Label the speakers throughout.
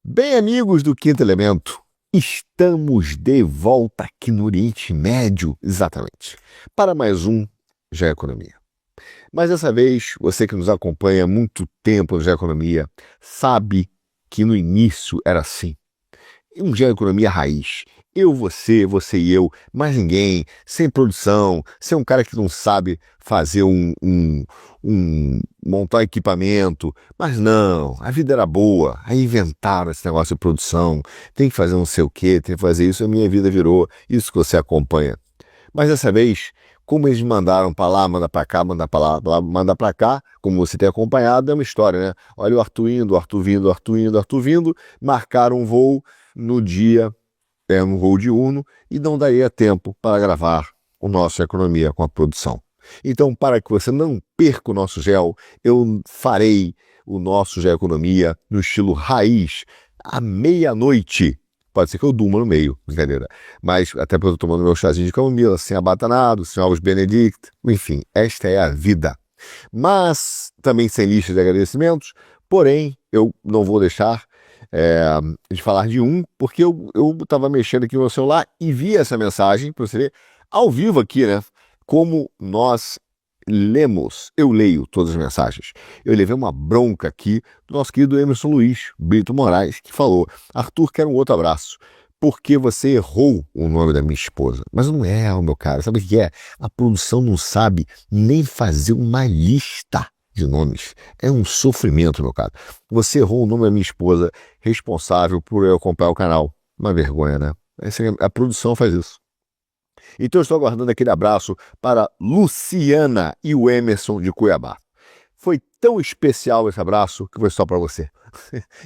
Speaker 1: Bem, amigos do Quinto Elemento, estamos de volta aqui no Oriente Médio, exatamente, para mais um Já Economia. Mas dessa vez, você que nos acompanha há muito tempo no Já Economia, sabe que no início era assim. Um Já Economia raiz. Eu, você e eu, mais ninguém, sem produção, sem um cara que não sabe fazer montar equipamento. Mas não, a vida era boa. Aí inventaram esse negócio de produção. Tem que fazer não sei o quê, tem que fazer isso. A minha vida virou isso que você acompanha. Mas dessa vez, como eles mandaram para lá, manda para cá, manda para lá, manda para cá, como você tem acompanhado, é uma história, né? Olha o Arthur indo, o Arthur vindo, o Arthur indo, o Arthur vindo, marcaram um voo no dia, um voo diurno, e não daria tempo para gravar o nosso Economia com a produção. Então, para que você não perca o nosso GEL, eu farei o nosso GEL Economia no estilo raiz, à meia-noite. Pode ser que eu durma no meio, brincadeira. Mas até porque eu estou tomando meu chazinho de camomila, sem abatanado, sem ovos Benedict. Enfim, esta é a vida. Mas também sem lista de agradecimentos. Porém, eu não vou deixar de falar de um, porque eu estava mexendo aqui no meu celular e vi essa mensagem, para você ver, ao vivo aqui, né? Como nós lemos, eu leio todas as mensagens. Eu levei uma bronca aqui do nosso querido Emerson Luiz Brito Moraes, que falou: Arthur, quero um outro abraço, porque você errou o nome da minha esposa. Mas não é, meu cara, sabe o que é? A produção não sabe nem fazer uma lista de nomes. É um sofrimento, meu cara. Você errou o nome da minha esposa, responsável por eu comprar o canal. Uma vergonha, né? A produção faz isso. Então eu estou aguardando aquele abraço para Luciana e o Emerson de Cuiabá. Foi tão especial esse abraço que foi só para você.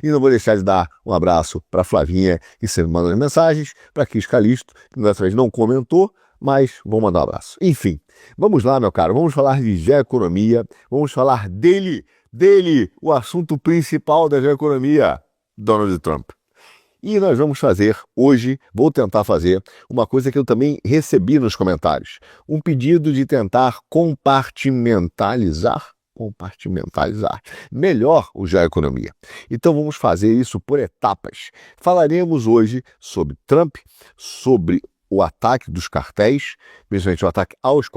Speaker 1: E não vou deixar de dar um abraço para Flavinha, que sempre mandou mensagens, para Cris Calisto, que dessa vez não comentou, mas vou mandar um abraço. Enfim, vamos lá, meu caro, vamos falar de geoeconomia, vamos falar dele, o assunto principal da geoeconomia, Donald Trump. E nós vamos fazer hoje, vou tentar fazer, uma coisa que eu também recebi nos comentários. Um pedido de tentar compartimentalizar melhor o Já Economia. Então vamos fazer isso por etapas. Falaremos hoje sobre Trump, sobre o ataque dos cartéis, principalmente o ataque aos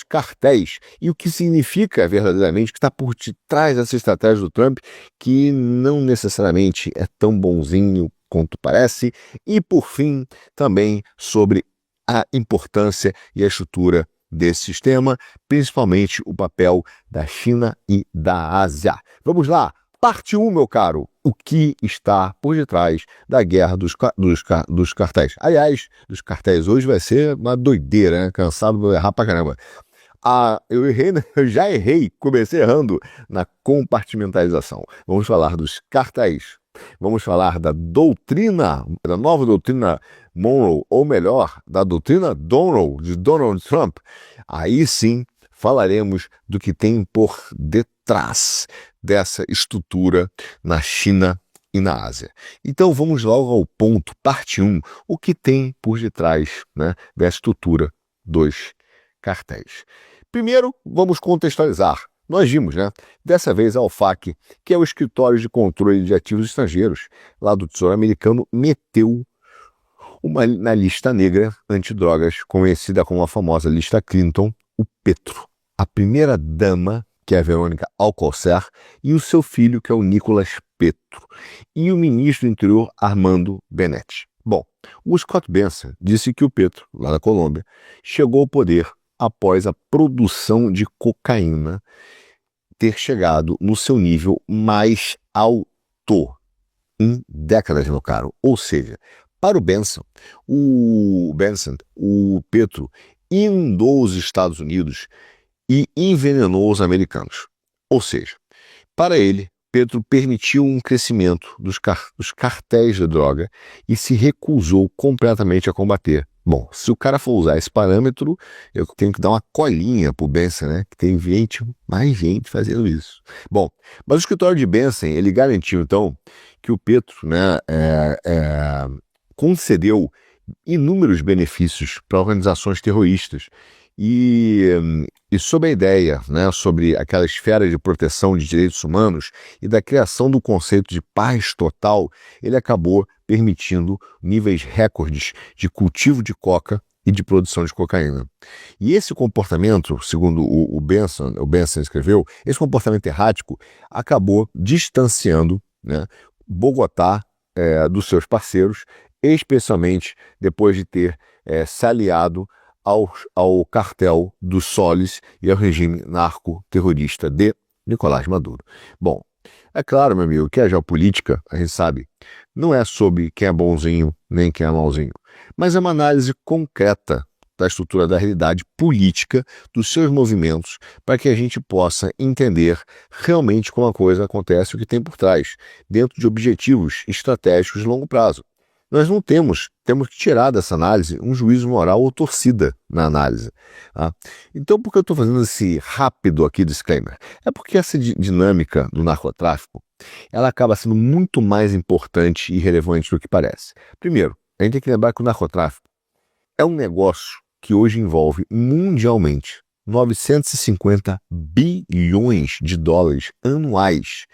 Speaker 1: cartéis, e o que significa verdadeiramente que está por detrás dessa estratégia do Trump, que não necessariamente é tão bonzinho quanto parece, e por fim também sobre a importância e a estrutura desse sistema, principalmente o papel da China e da Ásia. Vamos lá, parte 1, meu caro. O que está por detrás da guerra dos cartéis? Aliás, dos cartéis hoje vai ser uma doideira, né? Cansado, vou errar pra caramba. Eu errei, né? Eu já errei, comecei errando na compartimentalização. Vamos falar dos cartéis. Vamos falar da nova doutrina Monroe, ou melhor, da doutrina Donald, de Donald Trump. Aí sim falaremos do que tem por detrás dessa estrutura na China e na Ásia. Então vamos logo ao ponto, parte 1, o que tem por detrás, né, dessa estrutura dos cartéis. Primeiro, vamos contextualizar. Nós vimos, né? Dessa vez a OFAC, que é o Escritório de Controle de Ativos Estrangeiros, lá do Tesouro Americano, meteu na lista negra antidrogas, conhecida como a famosa lista Clinton, o Petro, a primeira-dama, que é a Verônica Alcocer, e o seu filho, que é o Nicolas Petro, e o ministro do Interior, Armando Benetti. Bom, o Scott Bessent disse que o Petro, lá da Colômbia, chegou ao poder após a produção de cocaína ter chegado no seu nível mais alto em décadas, meu caro. Ou seja, para o Bessent, o Petro inundou os Estados Unidos e envenenou os americanos. Ou seja, para ele, Petro permitiu um crescimento dos cartéis de droga e se recusou completamente a combater. Bom, se o cara for usar esse parâmetro, eu tenho que dar uma colinha pro Bessent, né? Que tem mais gente fazendo isso. Bom, mas o escritório de Bessent, ele garantiu, então, que o Petro, né, concedeu inúmeros benefícios para organizações terroristas e E sob a ideia, né, sobre aquela esfera de proteção de direitos humanos e da criação do conceito de paz total, ele acabou permitindo níveis recordes de cultivo de coca e de produção de cocaína. E esse comportamento, segundo o Benson escreveu, esse comportamento errático acabou distanciando, né, Bogotá dos seus parceiros, especialmente depois de ter se aliado ao cartel dos Solis e ao regime narco-terrorista de Nicolás Maduro. Bom, é claro, meu amigo, que a geopolítica, a gente sabe, não é sobre quem é bonzinho nem quem é malzinho, mas é uma análise concreta da estrutura da realidade política, dos seus movimentos, para que a gente possa entender realmente como a coisa acontece e o que tem por trás, dentro de objetivos estratégicos de longo prazo. Nós não temos que tirar dessa análise um juízo moral ou torcida na análise. Tá? Então, por que eu estou fazendo esse rápido aqui disclaimer? É porque essa dinâmica do narcotráfico, ela acaba sendo muito mais importante e relevante do que parece. Primeiro, a gente tem que lembrar que o narcotráfico é um negócio que hoje envolve mundialmente 950 bilhões de dólares anuais.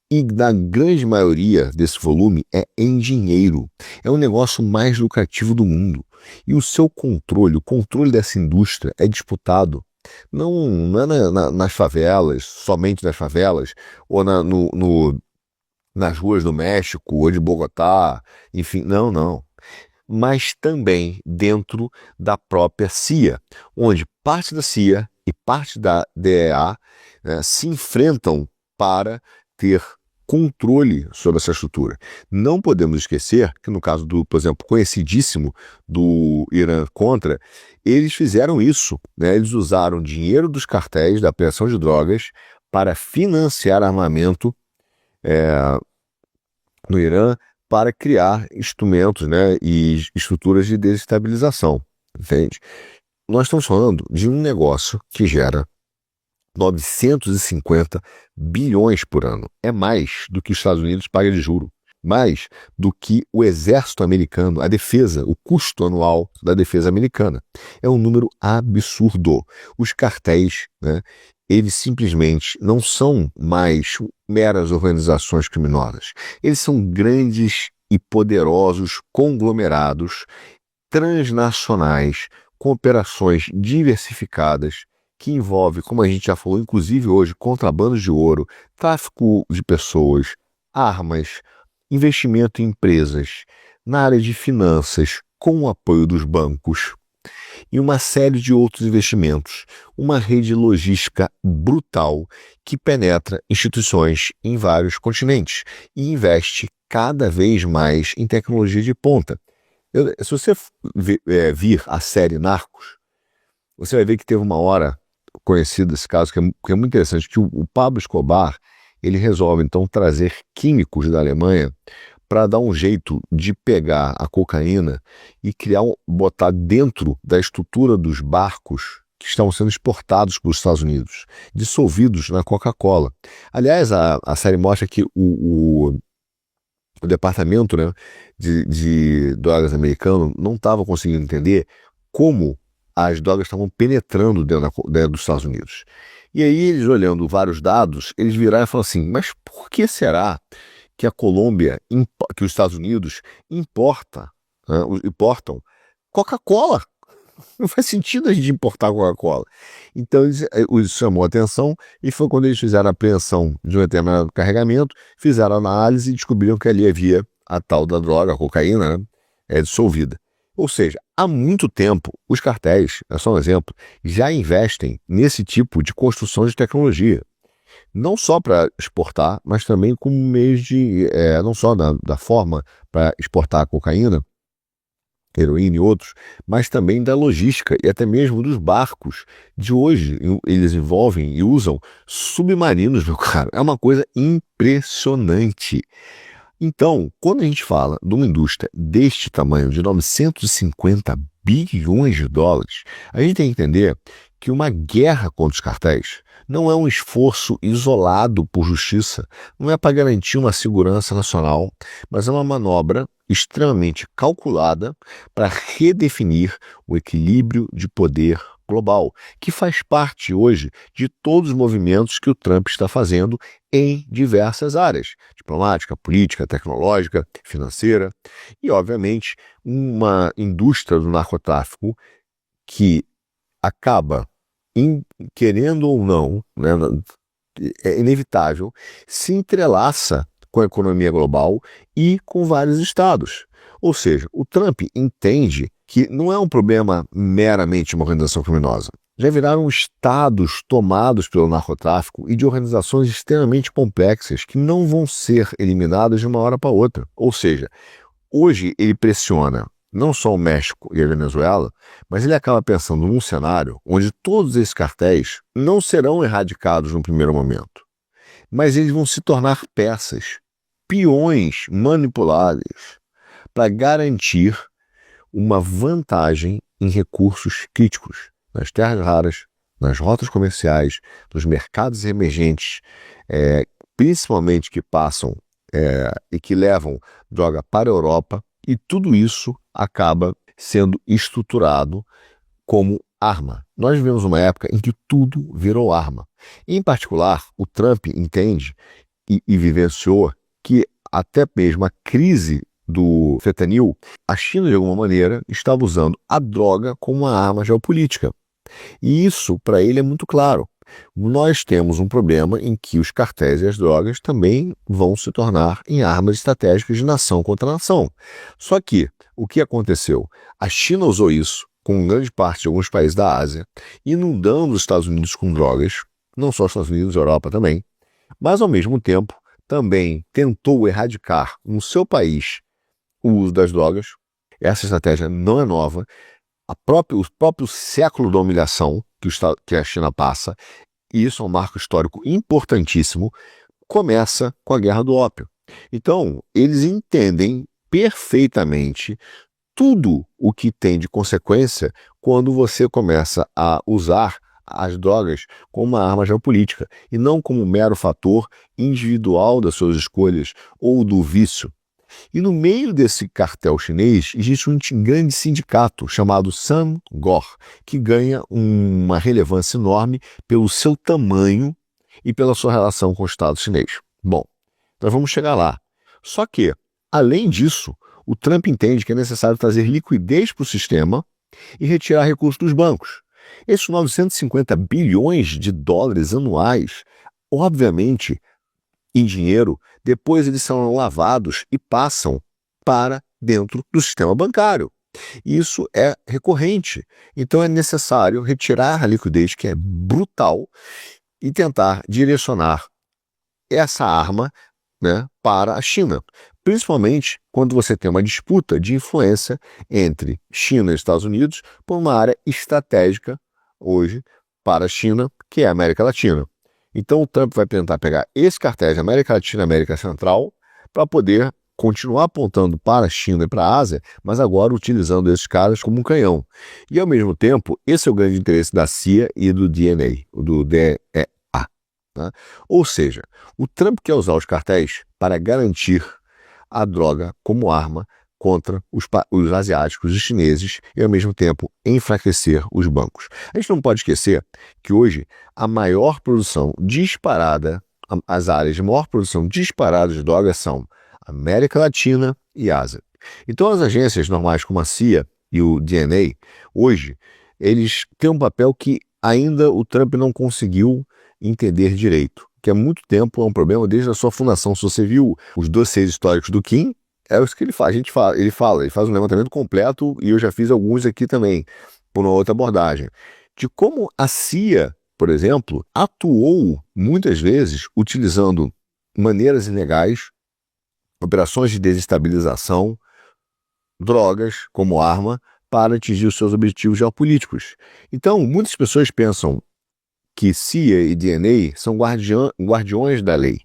Speaker 1: E na grande maioria desse volume é em dinheiro. É o negócio mais lucrativo do mundo. E o seu controle, o controle dessa indústria é disputado não é nas favelas, somente nas favelas, ou nas ruas do México, ou de Bogotá, enfim, não. Mas também dentro da própria CIA, onde parte da CIA e parte da DEA, né, se enfrentam para ter controle sobre essa estrutura. Não podemos esquecer que no caso do, por exemplo, conhecidíssimo do Irã-Contra, eles fizeram isso, né? Eles usaram dinheiro dos cartéis da apreensão de drogas para financiar armamento no Irã para criar instrumentos, né, e estruturas de desestabilização, entende? Nós estamos falando de um negócio que gera 950 bilhões por ano. É mais do que os Estados Unidos pagam de juro. Mais do que o exército americano, a defesa, o custo anual da defesa americana. É um número absurdo. Os cartéis, né, eles simplesmente não são mais meras organizações criminosas. Eles são grandes e poderosos conglomerados transnacionais com operações diversificadas que envolve, como a gente já falou, inclusive hoje, contrabando de ouro, tráfico de pessoas, armas, investimento em empresas, na área de finanças, com o apoio dos bancos e uma série de outros investimentos. Uma rede logística brutal que penetra instituições em vários continentes e investe cada vez mais em tecnologia de ponta. Se você vir a série Narcos, você vai ver que teve uma hora conhecido esse caso, que é muito interessante, que o Pablo Escobar, ele resolve então trazer químicos da Alemanha para dar um jeito de pegar a cocaína e botar dentro da estrutura dos barcos que estão sendo exportados para os Estados Unidos, dissolvidos na Coca-Cola. Aliás, a série mostra que o departamento, né, de drogas americano não estava conseguindo entender como as drogas estavam penetrando dentro dos Estados Unidos. E aí, eles olhando vários dados, eles viraram e falaram assim, mas por que será que a Colômbia, que os Estados Unidos importam Coca-Cola? Não faz sentido a gente importar Coca-Cola. Então, isso chamou a atenção e foi quando eles fizeram a apreensão de um determinado carregamento, fizeram a análise e descobriram que ali havia a tal da droga, a cocaína, né, dissolvida. Ou seja, há muito tempo, os cartéis, é só um exemplo, já investem nesse tipo de construção de tecnologia. Não só para exportar, mas também como meio de, não só da forma para exportar a cocaína, heroína e outros, mas também da logística e até mesmo dos barcos de hoje. Eles envolvem e usam submarinos, meu caro. É uma coisa impressionante. Então, quando a gente fala de uma indústria deste tamanho, de 950 bilhões de dólares, a gente tem que entender que uma guerra contra os cartéis não é um esforço isolado por justiça, não é para garantir uma segurança nacional, mas é uma manobra extremamente calculada para redefinir o equilíbrio de poder global, que faz parte hoje de todos os movimentos que o Trump está fazendo em diversas áreas, diplomática, política, tecnológica, financeira, e, obviamente, uma indústria do narcotráfico que acaba, querendo ou não, né, é inevitável, se entrelaça com a economia global e com vários estados. Ou seja, o Trump entende que não é um problema meramente uma organização criminosa. Já viraram estados tomados pelo narcotráfico e de organizações extremamente complexas que não vão ser eliminadas de uma hora para outra. Ou seja, hoje ele pressiona não só o México e a Venezuela, mas ele acaba pensando num cenário onde todos esses cartéis não serão erradicados no primeiro momento, mas eles vão se tornar peças, peões manipuláveis para garantir uma vantagem em recursos críticos, nas terras raras, nas rotas comerciais, nos mercados emergentes, principalmente que passam e que levam droga para a Europa, e tudo isso acaba sendo estruturado como arma. Nós vivemos uma época em que tudo virou arma. Em particular, o Trump entende e vivenciou que até mesmo a crise do fentanil, a China, de alguma maneira, estava usando a droga como uma arma geopolítica. E isso, para ele, é muito claro. Nós temos um problema em que os cartéis e as drogas também vão se tornar em armas estratégicas de nação contra nação. Só que, o que aconteceu? A China usou isso com grande parte de alguns países da Ásia, inundando os Estados Unidos com drogas, não só os Estados Unidos, a Europa também, mas ao mesmo tempo também tentou erradicar no seu país o uso das drogas. Essa estratégia não é nova. O próprio século da humilhação que a China passa, e isso é um marco histórico importantíssimo, começa com a Guerra do Ópio. Então, eles entendem perfeitamente tudo o que tem de consequência quando você começa a usar as drogas como uma arma geopolítica e não como um mero fator individual das suas escolhas ou do vício. E no meio desse cartel chinês existe um grande sindicato chamado Sangor, que ganha uma relevância enorme pelo seu tamanho e pela sua relação com o Estado chinês. Bom, nós vamos chegar lá. Só que, além disso, o Trump entende que é necessário trazer liquidez para o sistema e retirar recursos dos bancos. Esses 950 bilhões de dólares anuais, obviamente, em dinheiro, depois eles são lavados e passam para dentro do sistema bancário. Isso é recorrente. Então é necessário retirar a liquidez, que é brutal, e tentar direcionar essa arma, né, para a China. Principalmente quando você tem uma disputa de influência entre China e Estados Unidos por uma área estratégica hoje para a China, que é a América Latina. Então o Trump vai tentar pegar esse cartéis da América Latina e América Central para poder continuar apontando para a China e para a Ásia, mas agora utilizando esses caras como um canhão. E ao mesmo tempo, esse é o grande interesse da CIA e do DNA, do DEA. Tá? Ou seja, o Trump quer usar os cartéis para garantir a droga como arma contra os asiáticos e chineses e, ao mesmo tempo, enfraquecer os bancos. A gente não pode esquecer que hoje a maior produção disparada, as áreas de maior produção disparada de drogas são América Latina e Ásia. Então, as agências normais como a CIA e o DNA, hoje, eles têm um papel que ainda o Trump não conseguiu entender direito, que há muito tempo é um problema desde a sua fundação. Se você viu os dossiês históricos do Kim, é isso que ele faz. Ele faz um levantamento completo, e eu já fiz alguns aqui também, por uma outra abordagem, de como a CIA, por exemplo, atuou muitas vezes utilizando maneiras ilegais, operações de desestabilização, drogas como arma para atingir os seus objetivos geopolíticos. Então, muitas pessoas pensam que CIA e DNA são guardiões da lei.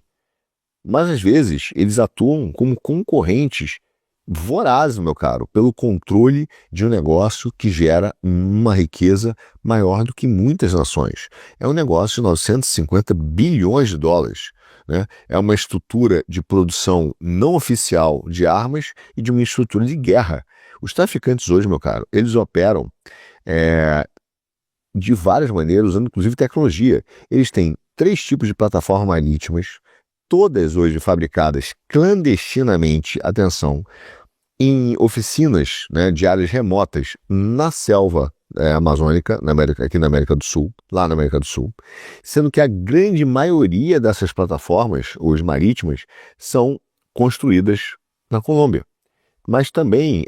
Speaker 1: Mas, às vezes, eles atuam como concorrentes vorazes, meu caro, pelo controle de um negócio que gera uma riqueza maior do que muitas nações. É um negócio de 950 bilhões de dólares. Né? É uma estrutura de produção não oficial de armas e de uma estrutura de guerra. Os traficantes hoje, meu caro, eles operam de várias maneiras, usando inclusive tecnologia. Eles têm 3 tipos de plataformas marítimas, todas hoje fabricadas clandestinamente, atenção, em oficinas, né, de áreas remotas na selva amazônica, aqui na América do Sul, lá na América do Sul, sendo que a grande maioria dessas plataformas, hoje marítimas, são construídas na Colômbia. Mas também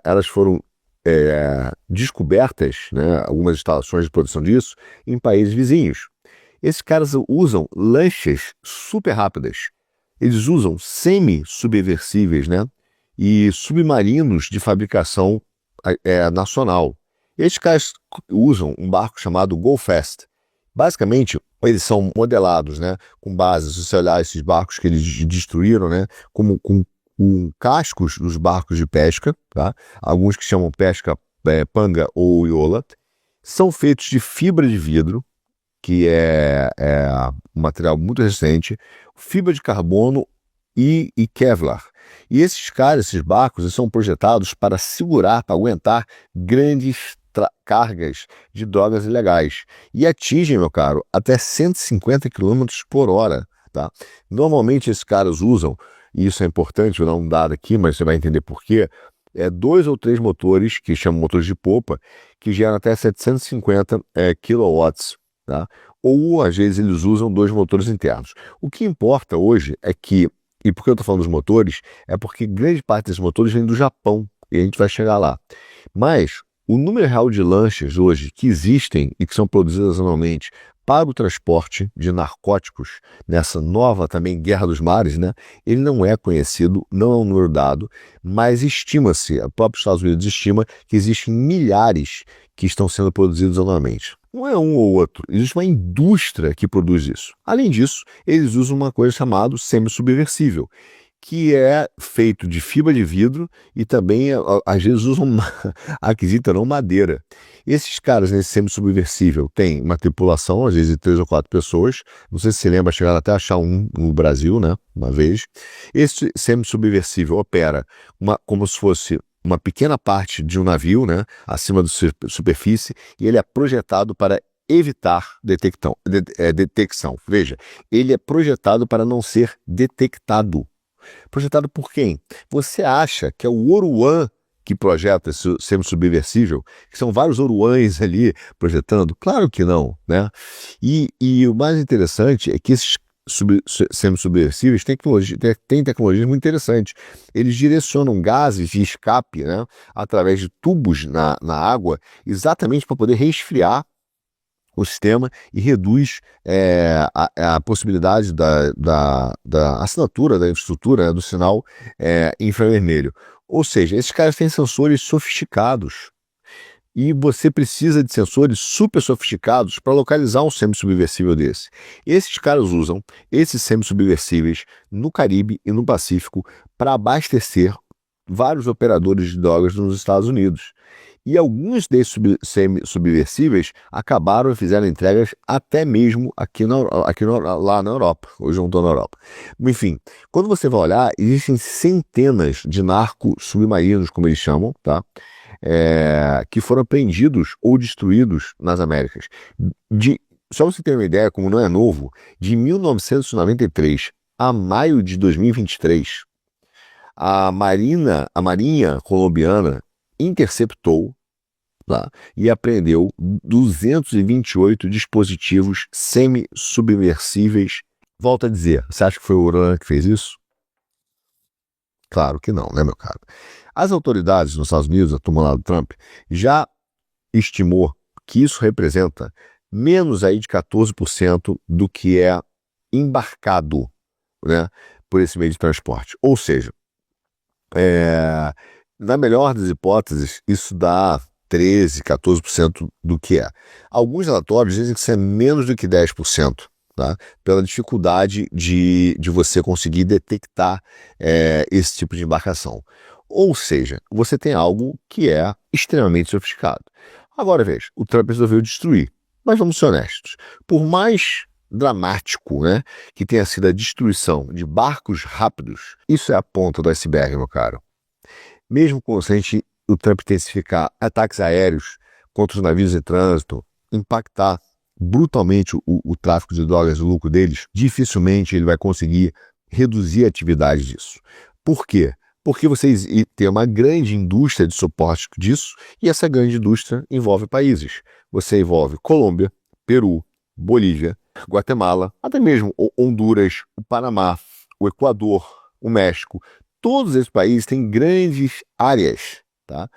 Speaker 1: elas foram descobertas, né, algumas instalações de produção disso, em países vizinhos. Esses caras usam lanchas super rápidas. Eles usam semi-subversíveis, né, e submarinos de fabricação nacional. Esses caras usam um barco chamado Go Fast. Basicamente, eles são modelados, né, com base, se você olhar esses barcos que eles destruíram, né, com cascos dos barcos de pesca, tá? Alguns que chamam pesca panga ou iola, são feitos de fibra de vidro, que é um material muito resistente, fibra de carbono e Kevlar. E esses barcos, eles são projetados para segurar, para aguentar grandes cargas de drogas ilegais. E atingem, meu caro, até 150 km por hora. Tá? Normalmente esses caras usam, e isso é importante, vou dar um dado aqui, mas você vai entender por quê, 2 ou 3 motores, que chamam motores de popa, que geram até 750 kW. Tá? Ou, às vezes, eles usam 2 motores internos. O que importa hoje é que, e por que eu estou falando dos motores, é porque grande parte desses motores vem do Japão, e a gente vai chegar lá. Mas o número real de lanchas hoje que existem e que são produzidas anualmente para o transporte de narcóticos, nessa nova também guerra dos mares, né? Ele não é conhecido, não é um número dado, mas estima-se, o próprio Estados Unidos estima que existem milhares que estão sendo produzidos anualmente. Não é um ou outro, existe uma indústria que produz isso. Além disso, eles usam uma coisa chamada semi-subversível, que é feito de fibra de vidro e também, às vezes, usam aquisita não madeira. Esses caras, nesse semi-subversível, tem uma tripulação, às vezes de 3 ou 4 pessoas. Não sei se você lembra, chegaram até a achar um no Brasil, né? Uma vez. Esse semi-subversível opera como se fosse uma pequena parte de um navio, né? Acima da superfície, e ele é projetado para evitar detecção. Veja, ele é projetado para não ser detectado. Projetado por quem? Você acha que é o Oruan que projeta esse semi-subversível? Que são vários Oruães ali projetando? Claro que não, né? E o mais interessante é que esses semi-subversíveis têm tecnologias muito interessantes. Eles direcionam gases de escape, né, através de tubos na água, exatamente para poder resfriar o sistema e reduz a possibilidade da assinatura da infraestrutura, né, do sinal infravermelho. Ou seja, esses caras têm sensores sofisticados e você precisa de sensores super sofisticados para localizar um semi-subversível desse. Esses caras usam esses semi-subversíveis no Caribe e no Pacífico para abastecer vários operadores de drogas nos Estados Unidos. E alguns desses semi-subversíveis acabaram e fizeram entregas até mesmo lá na Europa. Hoje não estou na Europa. Enfim, quando você vai olhar, existem centenas de narco-submarinos, como eles chamam, tá? Que foram apreendidos ou destruídos nas Américas. Só você ter uma ideia, como não é novo, de 1993 a maio de 2023, a Marinha colombiana interceptou lá e apreendeu 228 dispositivos semi-subversíveis. Volto a dizer, você acha que foi o Oruan que fez isso? Claro que não, né, meu caro? As autoridades nos Estados Unidos, a turma lá do Trump, já estimou que isso representa menos aí de 14% do que é embarcado, né, por esse meio de transporte. Ou seja, na melhor das hipóteses, isso dá 13%, 14% do que é. Alguns relatórios dizem que isso é menos do que 10%, tá? Pela dificuldade de você conseguir detectar esse tipo de embarcação. Ou seja, você tem algo que é extremamente sofisticado. Agora veja, o Trump resolveu destruir. Mas vamos ser honestos, por mais dramático, né, que tenha sido a destruição de barcos rápidos, isso é a ponta do iceberg, meu caro. Mesmo com o Trump intensificar ataques aéreos contra os navios de trânsito, impactar brutalmente o tráfico de drogas, o lucro deles, dificilmente ele vai conseguir reduzir a atividade disso. Por quê? Porque vocês têm uma grande indústria de suporte disso, e essa grande indústria envolve países. Você envolve Colômbia, Peru, Bolívia, Guatemala, até mesmo Honduras, o Panamá, o Equador, o México. Todos esses países têm grandes áreas, tá?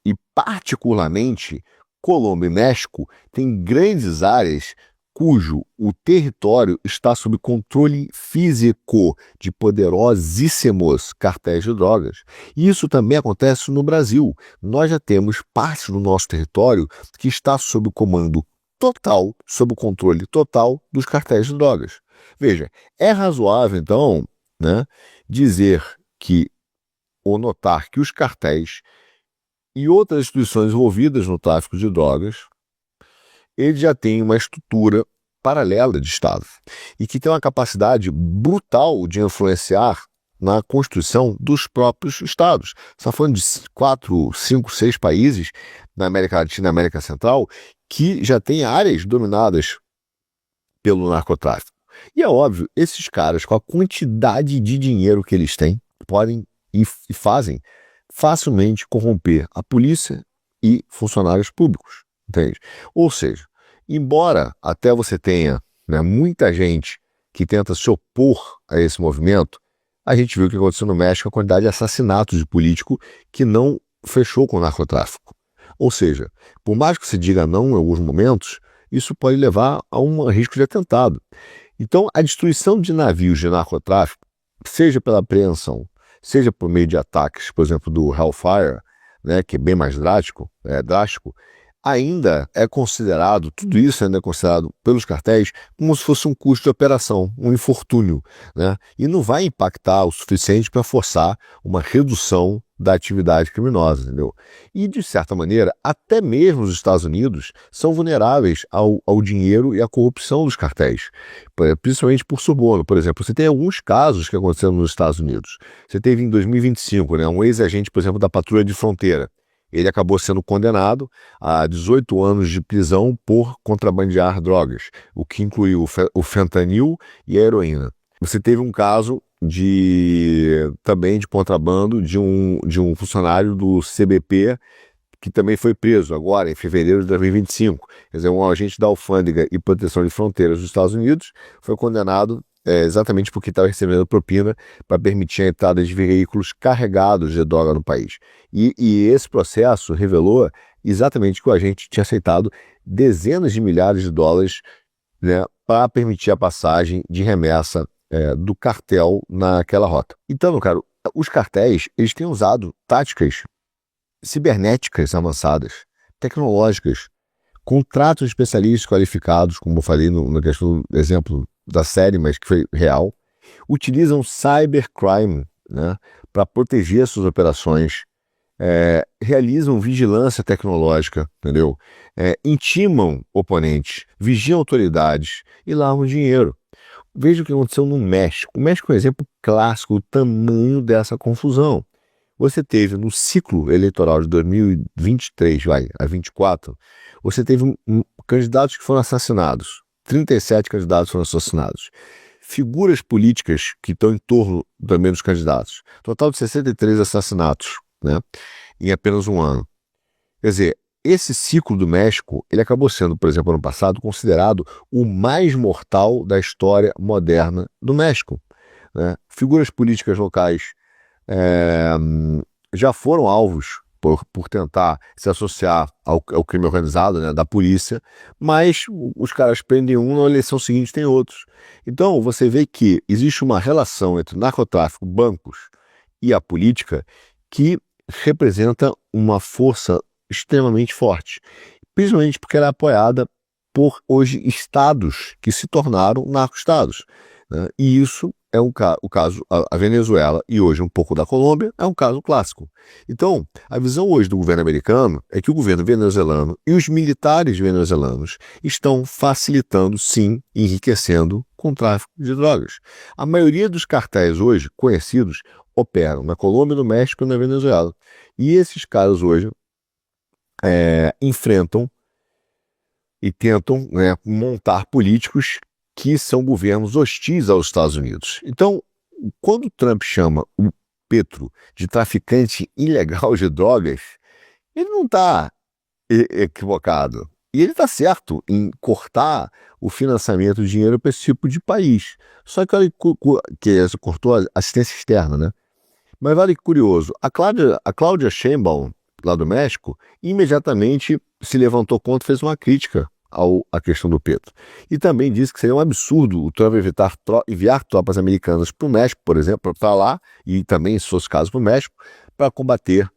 Speaker 1: E particularmente Colômbia e México têm grandes áreas cujo o território está sob controle físico de poderosíssimos cartéis de drogas. E isso também acontece no Brasil. Nós já temos parte do nosso território que está sob o comando total, sob o controle total dos cartéis de drogas. Veja, é razoável, então, né, dizer que, ou notar que os cartéis e outras instituições envolvidas no tráfico de drogas, ele já tem uma estrutura paralela de Estado e que tem uma capacidade brutal de influenciar na constituição dos próprios Estados. Você está falando de 4, 5, 6 países na América Latina e América Central que já têm áreas dominadas pelo narcotráfico. E é óbvio, esses caras, com a quantidade de dinheiro que eles têm, podem e fazem facilmente corromper a polícia e funcionários públicos, entende? Ou seja, embora até você tenha, né, muita gente que tenta se opor a esse movimento, a gente viu o que aconteceu no México, a quantidade de assassinatos de político que não fechou com o narcotráfico. Ou seja, por mais que se diga não em alguns momentos, isso pode levar a um risco de atentado. Então, a destruição de navios de narcotráfico, seja pela apreensão, seja por meio de ataques, por exemplo, do Hellfire, né, que é bem mais drástico, ainda é considerado, tudo isso ainda é considerado pelos cartéis como se fosse um custo de operação, um infortúnio, né? E não vai impactar o suficiente para forçar uma redução da atividade criminosa, entendeu? E, de certa maneira, até mesmo os Estados Unidos são vulneráveis ao dinheiro e à corrupção dos cartéis, principalmente por suborno. Por exemplo, você tem alguns casos que aconteceram nos Estados Unidos. Você teve em 2025, né, um ex-agente, por exemplo, da Patrulha de Fronteira. Ele acabou sendo condenado a 18 anos de prisão por contrabandear drogas, o que incluiu o fentanil e a heroína. Você teve um caso também de contrabando de um funcionário do CBP que também foi preso agora, em fevereiro de 2025. Quer dizer, um agente da Alfândega e Proteção de Fronteiras dos Estados Unidos foi condenado exatamente porque estava recebendo propina para permitir a entrada de veículos carregados de droga no país. E esse processo revelou exatamente que o agente tinha aceitado dezenas de milhares de dólares, né, para permitir a passagem de remessa do cartel naquela rota. Então, meu caro, os cartéis eles têm usado táticas cibernéticas avançadas, tecnológicas, contratos especialistas qualificados, como eu falei no questão do exemplo da série, mas que foi real, utilizam cybercrime, né, para proteger suas operações, realizam vigilância tecnológica, entendeu? Intimam oponentes, vigiam autoridades e lavam dinheiro. Veja o que aconteceu no México. O México é um exemplo clássico do tamanho dessa confusão. Você teve no ciclo eleitoral de 2023 a 24, você teve candidatos que foram assassinados. 37 candidatos foram assassinados. Figuras políticas que estão em torno também dos candidatos. Total de 63 assassinatos, né, em apenas um ano. Quer dizer, esse ciclo do México, ele acabou sendo, por exemplo, ano passado, considerado o mais mortal da história moderna do México, né? Figuras políticas locais já foram alvos por tentar se associar ao crime organizado, né, da polícia, mas os caras prendem um, na eleição seguinte tem outros. Então você vê que existe uma relação entre narcotráfico, bancos e a política que representa uma força extremamente forte, principalmente porque ela é apoiada por hoje estados que se tornaram narco-estados, né? E isso é o caso, a Venezuela e hoje um pouco da Colômbia, é um caso clássico. Então, a visão hoje do governo americano é que o governo venezuelano e os militares venezuelanos estão facilitando, sim, enriquecendo com o tráfico de drogas. A maioria dos cartéis hoje conhecidos operam na Colômbia, no México e na Venezuela. E esses caras hoje enfrentam e tentam, né, montar políticos que são governos hostis aos Estados Unidos. Então, quando Trump chama o Petro de traficante ilegal de drogas, ele não está equivocado. E ele está certo em cortar o financiamento de dinheiro para esse tipo de país. Só que olha que cortou a assistência externa, né? Mas olha que curioso, a Cláudia Sheinbaum, lá do México, imediatamente se levantou contra e fez uma crítica à questão do Petro. E também disse que seria um absurdo o Trump enviar tropas americanas para o México, por exemplo, para lá, e também, se fosse o caso, para o México, para combater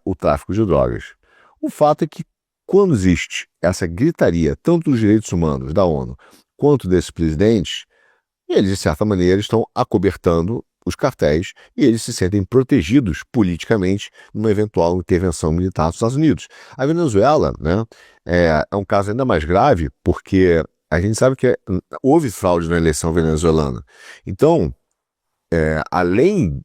Speaker 1: o tráfico de drogas. O fato é que, quando existe essa gritaria, tanto dos direitos humanos da ONU, quanto desses presidentes, eles, de certa maneira, estão acobertando os cartéis e eles se sentem protegidos politicamente numa eventual intervenção militar dos Estados Unidos. A Venezuela, né, é um caso ainda mais grave porque a gente sabe que houve fraude na eleição venezuelana. Então, além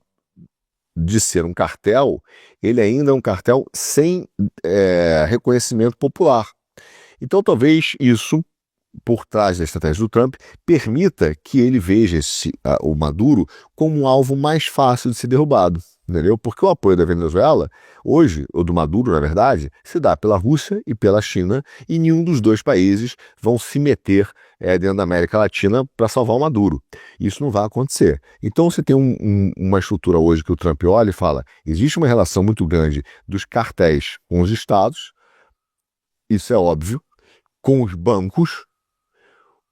Speaker 1: de ser um cartel, ele ainda é um cartel sem reconhecimento popular. Então, talvez isso, por trás da estratégia do Trump, permita que ele veja o Maduro como um alvo mais fácil de ser derrubado, entendeu? Porque o apoio da Venezuela, hoje, ou do Maduro, na verdade, se dá pela Rússia e pela China, e nenhum dos dois países vão se meter dentro da América Latina para salvar o Maduro. Isso não vai acontecer. Então você tem uma estrutura hoje que o Trump olha e fala, existe uma relação muito grande dos cartéis com os estados, isso é óbvio, com os bancos,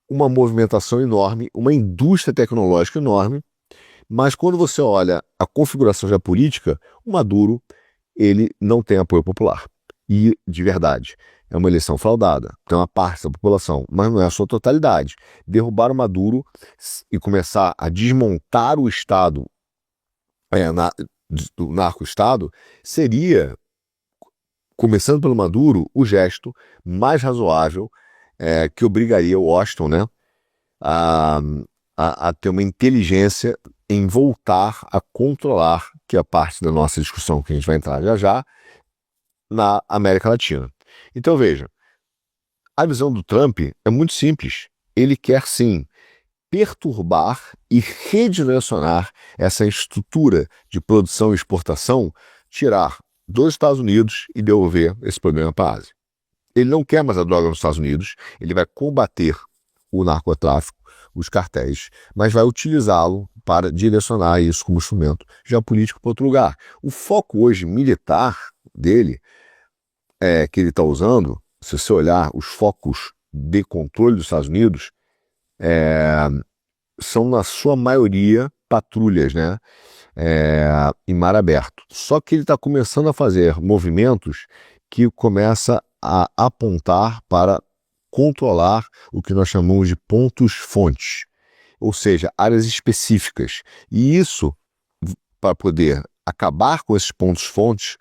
Speaker 1: uma movimentação enorme, uma indústria tecnológica enorme, mas quando você olha a configuração geopolítica, o Maduro, ele não tem apoio popular. E, de verdade, é uma eleição fraudada. Tem uma parte da população, mas não é a sua totalidade. Derrubar o Maduro e começar a desmontar o Estado, do narco-Estado, seria, começando pelo Maduro, o gesto mais razoável que obrigaria o Washington, né, a ter uma inteligência em voltar a controlar, que é a parte da nossa discussão que a gente vai entrar já já, na América Latina. Então veja, a visão do Trump é muito simples. Ele quer sim perturbar e redirecionar essa estrutura de produção e exportação, tirar dos Estados Unidos e devolver esse problema para a Ásia. Ele não quer mais a droga nos Estados Unidos, ele vai combater o narcotráfico, os cartéis, mas vai utilizá-lo para direcionar isso como instrumento geopolítico para outro lugar. O foco hoje militar dele, que ele está usando, se você olhar os focos de controle dos Estados Unidos, são na sua maioria patrulhas, né? Em mar aberto. Só que ele está começando a fazer movimentos que começa a apontar para controlar o que nós chamamos de pontos-fontes, ou seja, áreas específicas. E isso, para poder acabar com esses pontos-fontes,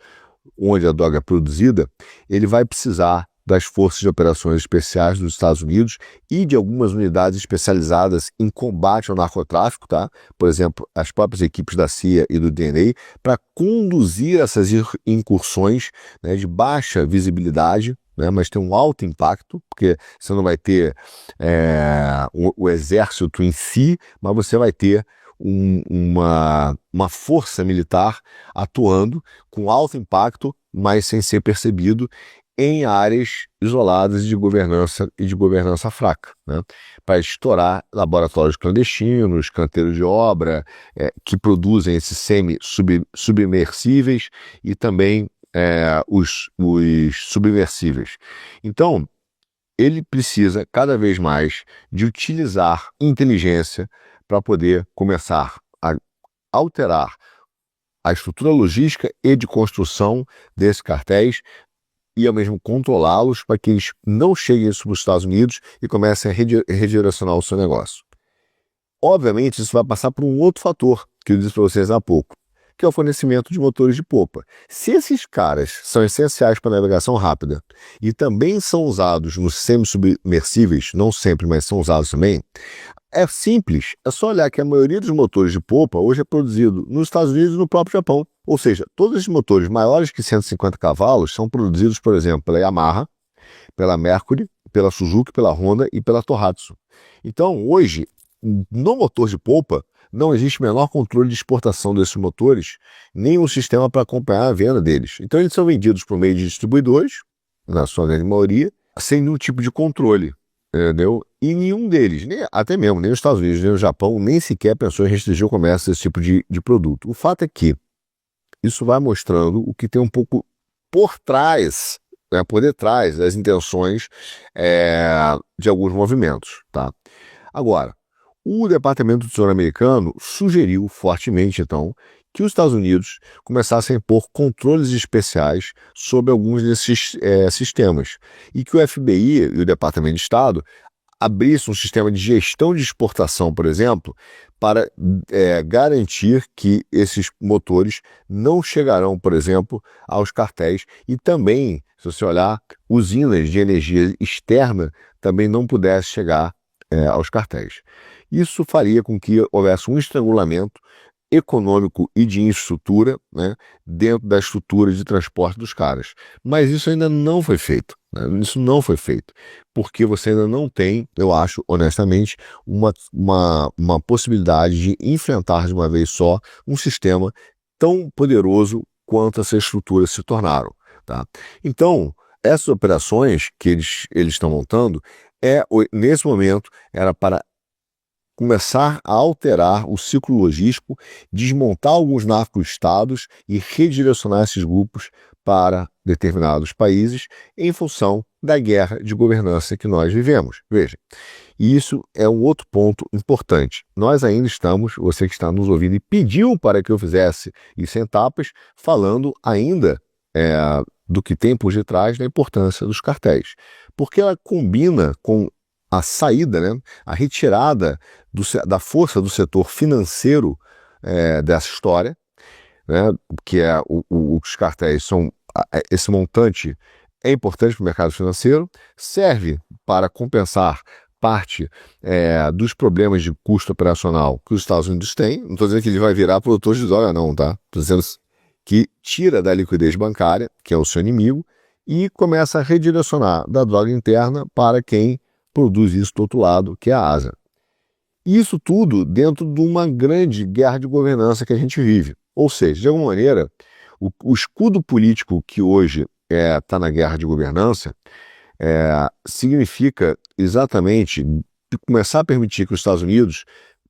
Speaker 1: onde a droga é produzida, ele vai precisar das forças de operações especiais dos Estados Unidos e de algumas unidades especializadas em combate ao narcotráfico, tá? Por exemplo, as próprias equipes da CIA e do DNA, para conduzir essas incursões, né, de baixa visibilidade, né, mas tem um alto impacto, porque você não vai ter o exército em si, mas você vai ter uma força militar atuando com alto impacto, mas sem ser percebido, em áreas isoladas de governança fraca, né? Para estourar laboratórios clandestinos, canteiros de obra, que produzem esses semi-submersíveis e também os submersíveis. Então, ele precisa cada vez mais de utilizar inteligência para poder começar a alterar a estrutura logística e de construção desses cartéis e ao mesmo controlá-los para que eles não cheguem para os Estados Unidos e comecem a redirecionar o seu negócio. Obviamente, isso vai passar por um outro fator, que eu disse para vocês há pouco, que é o fornecimento de motores de popa. Se esses caras são essenciais para a navegação rápida e também são usados nos semi-submersíveis, não sempre, mas são usados também, é simples, é só olhar que a maioria dos motores de popa hoje é produzido nos Estados Unidos e no próprio Japão. Ou seja, todos esses motores maiores que 150 cavalos são produzidos, por exemplo, pela Yamaha, pela Mercury, pela Suzuki, pela Honda e pela Tohatsu. Então, hoje, no motor de polpa, não existe menor controle de exportação desses motores, nem um sistema para acompanhar a venda deles. Então, eles são vendidos por meio de distribuidores, na sua grande maioria, sem nenhum tipo de controle, entendeu? E nenhum deles, até mesmo, nem os Estados Unidos, nem o Japão, nem sequer pensou em restringir o comércio desse tipo de produto. O fato é que isso vai mostrando o que tem um pouco por trás, por detrás das intenções de alguns movimentos, tá? Agora, o Departamento do Tesouro americano sugeriu fortemente, então, que os Estados Unidos começassem a impor controles especiais sobre alguns desses sistemas e que o FBI e o Departamento de Estado abrissem um sistema de gestão de exportação, por exemplo, para garantir que esses motores não chegarão, por exemplo, aos cartéis e também, se você olhar, usinas de energia externa também não pudessem chegar aos cartéis. Isso faria com que houvesse um estrangulamento econômico e de infraestrutura, né, dentro da estrutura de transporte dos caras. Mas isso ainda não foi feito. Né? Isso não foi feito. Porque você ainda não tem, eu acho, honestamente, uma possibilidade de enfrentar de uma vez só um sistema tão poderoso quanto essa estrutura se tornaram. Tá? Então, essas operações que eles estão montando, nesse momento, era para começar a alterar o ciclo logístico, desmontar alguns narco-estados e redirecionar esses grupos para determinados países em função da guerra de governança que nós vivemos. Veja, isso é um outro ponto importante. Nós ainda estamos, você que está nos ouvindo e pediu para que eu fizesse isso em etapas, falando ainda do que tem por detrás da importância dos cartéis. Porque ela combina com a saída, né, a retirada da força do setor financeiro dessa história, né, que os cartéis são, esse montante é importante para o mercado financeiro, serve para compensar parte dos problemas de custo operacional que os Estados Unidos têm. Não estou dizendo que ele vai virar produtor de droga não, tá? Estou dizendo que tira da liquidez bancária, que é o seu inimigo, e começa a redirecionar da droga interna para quem produz isso do outro lado, que é a Ásia. Isso tudo dentro de uma grande guerra de governança que a gente vive. Ou seja, de alguma maneira, o escudo político que hoje está na guerra de governança significa exatamente começar a permitir que os Estados Unidos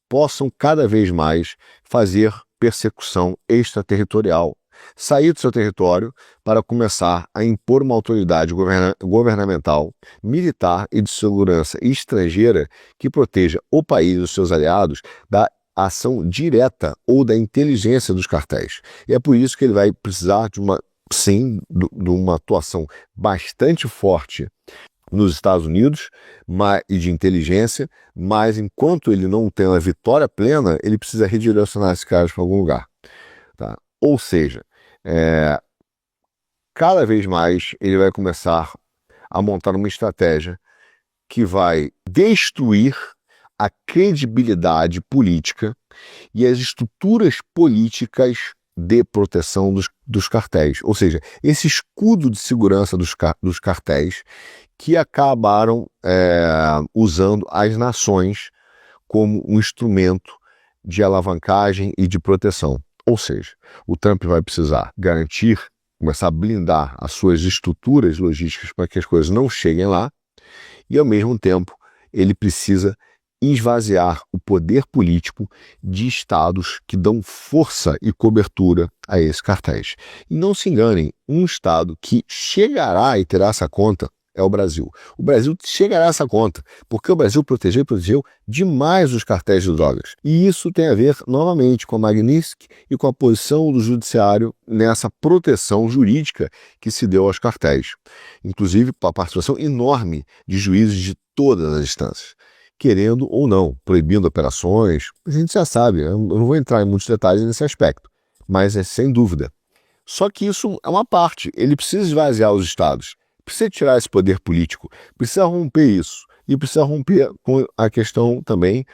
Speaker 1: possam cada vez mais fazer persecução extraterritorial, sair do seu território para começar a impor uma autoridade governamental, militar e de segurança estrangeira que proteja o país e os seus aliados da ação direta ou da inteligência dos cartéis. E é por isso que ele vai precisar de uma atuação bastante forte nos Estados Unidos e de inteligência, mas enquanto ele não tem uma vitória plena, ele precisa redirecionar esses caras para algum lugar. Tá? Ou seja, cada vez mais ele vai começar a montar uma estratégia que vai destruir a credibilidade política e as estruturas políticas de proteção dos cartéis. Ou seja, esse escudo de segurança dos cartéis que acabaram usando as nações como um instrumento de alavancagem e de proteção. Ou seja, o Trump vai precisar garantir, começar a blindar as suas estruturas logísticas para que as coisas não cheguem lá e, ao mesmo tempo, ele precisa esvaziar o poder político de estados que dão força e cobertura a esses cartéis. E não se enganem, um estado que chegará e terá essa conta é o Brasil. O Brasil chegará a essa conta, porque o Brasil protegeu demais os cartéis de drogas. E isso tem a ver, novamente, com a Magnitsky e com a posição do judiciário nessa proteção jurídica que se deu aos cartéis. Inclusive, a participação enorme de juízes de todas as instâncias, querendo ou não, proibindo operações. A gente já sabe, eu não vou entrar em muitos detalhes nesse aspecto, mas é sem dúvida. Só que isso é uma parte, ele precisa esvaziar os estados. Precisa tirar esse poder político, precisa romper isso e precisa romper com a questão também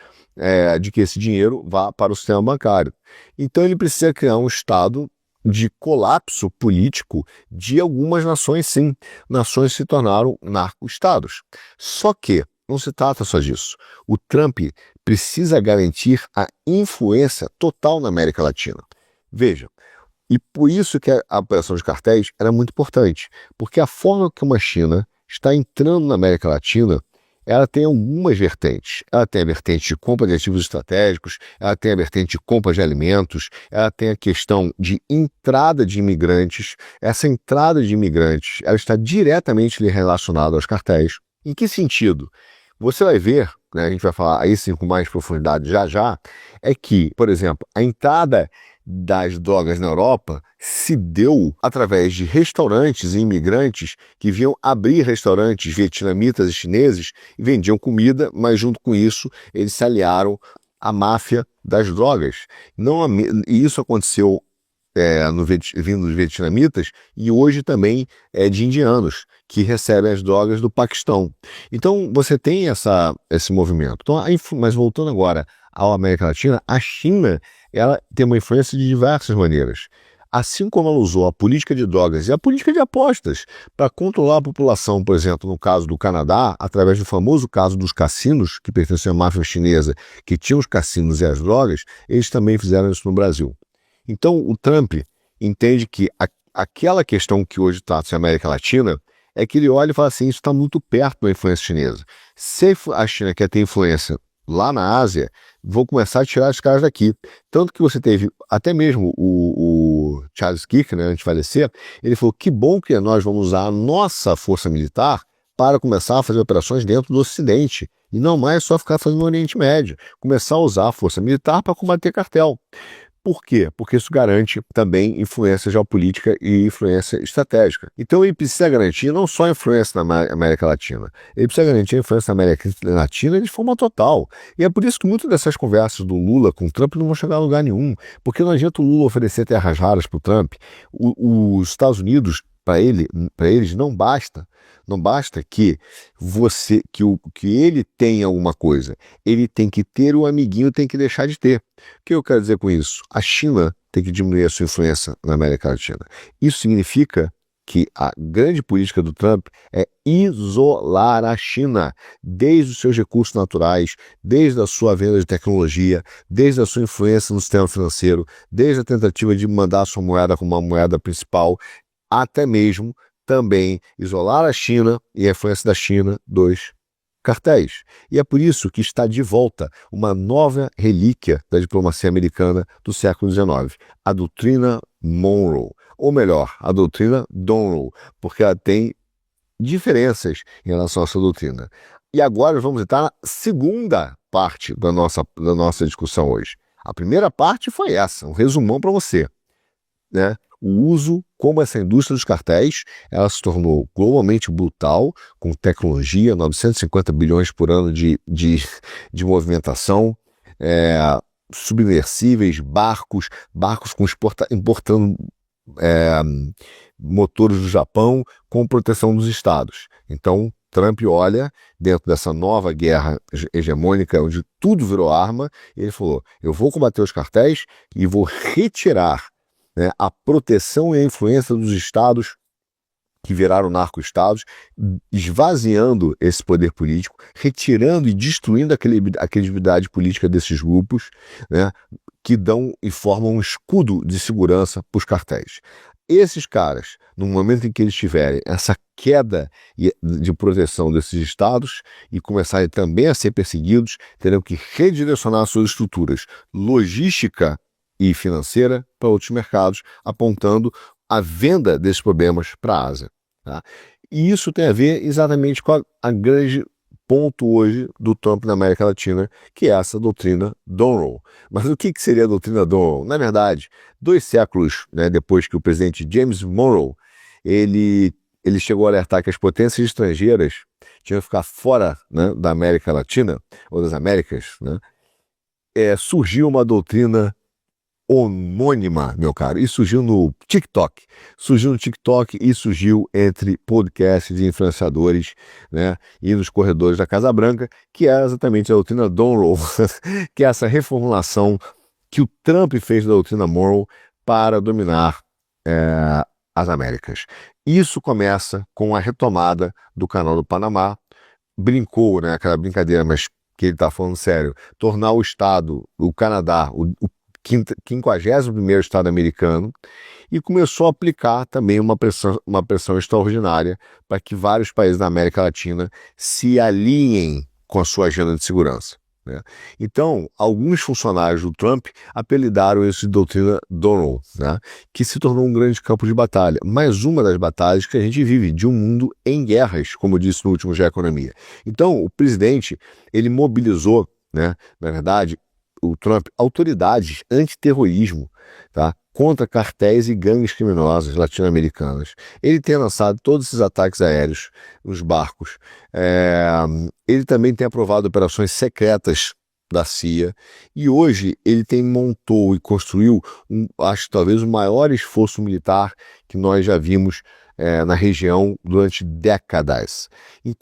Speaker 1: de que esse dinheiro vá para o sistema bancário. Então ele precisa criar um Estado de colapso político de algumas nações, sim. Nações se tornaram narco-estados. Só que não se trata só disso. O Trump precisa garantir a influência total na América Latina. Veja, e por isso que a operação de cartéis era muito importante, porque a forma como a China está entrando na América Latina, ela tem algumas vertentes. Ela tem a vertente de compra de ativos estratégicos, ela tem a vertente de compra de alimentos, ela tem a questão de entrada de imigrantes. Essa entrada de imigrantes, ela está diretamente relacionada aos cartéis. Em que sentido? Você vai ver, né, a gente vai falar aí sim com mais profundidade já já, é que, por exemplo, a entrada das drogas na Europa se deu através de restaurantes e imigrantes que vinham abrir restaurantes vietnamitas e chineses e vendiam comida, mas junto com isso eles se aliaram à máfia das drogas. Não, e isso aconteceu vindo dos vietnamitas e hoje também de indianos que recebem as drogas do Paquistão. Então você tem esse movimento. Então, mas voltando agora à América Latina, a China ela tem uma influência de diversas maneiras. Assim como ela usou a política de drogas e a política de apostas para controlar a população, por exemplo, no caso do Canadá, através do famoso caso dos cassinos, que pertenciam à máfia chinesa, que tinham os cassinos e as drogas, eles também fizeram isso no Brasil. Então, o Trump entende que aquela questão que hoje trata-se a América Latina é que ele olha e fala assim, isso está muito perto da influência chinesa. Se a China quer ter influência lá na Ásia, vou começar a tirar os caras daqui. Tanto que você teve, até mesmo o Charles Kirk, né, antes de falecer, ele falou que bom que nós vamos usar a nossa força militar para começar a fazer operações dentro do Ocidente. E não mais só ficar fazendo no Oriente Médio. Começar a usar a força militar para combater cartel. Por quê? Porque isso garante também influência geopolítica e influência estratégica. Então ele precisa garantir não só a influência na América Latina, ele precisa garantir a influência na América Latina de forma total. E é por isso que muitas dessas conversas do Lula com o Trump não vão chegar a lugar nenhum, porque não adianta o Lula oferecer terras raras para o Trump. Os Estados Unidos, para eles não basta que ele tenha alguma coisa, ele tem que ter, o amiguinho tem que deixar de ter. O que eu quero dizer com isso? A China tem que diminuir a sua influência na América Latina. Isso significa que a grande política do Trump é isolar a China, desde os seus recursos naturais, desde a sua venda de tecnologia, desde a sua influência no sistema financeiro, desde a tentativa de mandar a sua moeda como uma moeda principal, até mesmo também isolar a China e a influência da China dos cartéis. E é por isso que está de volta uma nova relíquia da diplomacia americana do século XIX, a doutrina Monroe, ou melhor, a doutrina Donroe, porque ela tem diferenças em relação a essa doutrina. E agora vamos entrar na segunda parte da nossa discussão hoje. A primeira parte foi essa, um resumão para você, né? O uso, como essa indústria dos cartéis, ela se tornou globalmente brutal, com tecnologia, 950 bilhões por ano de movimentação, submersíveis, barcos importando motores do Japão com proteção dos estados. Então, Trump olha dentro dessa nova guerra hegemônica, onde tudo virou arma, e ele falou, eu vou combater os cartéis e vou retirar, né, a proteção e a influência dos estados que viraram narco-estados, esvaziando esse poder político, retirando e destruindo a credibilidade política desses grupos, né, que dão e formam um escudo de segurança para os cartéis. Esses caras, no momento em que eles tiverem essa queda de proteção desses estados e começarem também a ser perseguidos, terão que redirecionar suas estruturas logística e financeira para outros mercados, apontando a venda desses problemas para a Ásia. Tá? E isso tem a ver exatamente com a grande ponto hoje do Trump na América Latina, que é essa doutrina Donroe. Mas o que seria a doutrina Donroe? Na verdade, 2 séculos, né, depois que o presidente James Monroe ele chegou a alertar que as potências estrangeiras tinham que ficar fora, né, da América Latina, ou das Américas, né, surgiu uma doutrina homônima, meu caro, e surgiu no TikTok. Surgiu no TikTok e surgiu entre podcasts de influenciadores, né, e nos corredores da Casa Branca, que é exatamente a doutrina Donroe, que é essa reformulação que o Trump fez da doutrina Monroe para dominar as Américas. Isso começa com a retomada do Canal do Panamá. Brincou, né, aquela brincadeira, mas que ele está falando sério, tornar o Estado, o Canadá, o 51º Estado americano, e começou a aplicar também uma pressão extraordinária para que vários países da América Latina se alinhem com a sua agenda de segurança, né? Então, alguns funcionários do Trump apelidaram isso de doutrina Donald, né? Que se tornou um grande campo de batalha. Mais uma das batalhas que a gente vive, de um mundo em guerras, como eu disse no último Já Economia. Então, o presidente, ele mobilizou, né, na verdade, o Trump, autoridades antiterrorismo, tá, contra cartéis e gangues criminosas latino-americanas. Ele tem lançado todos esses ataques aéreos nos barcos. Ele também tem aprovado operações secretas da CIA, e hoje ele montou e construiu, acho que talvez o maior esforço militar que nós já vimos na região durante décadas. E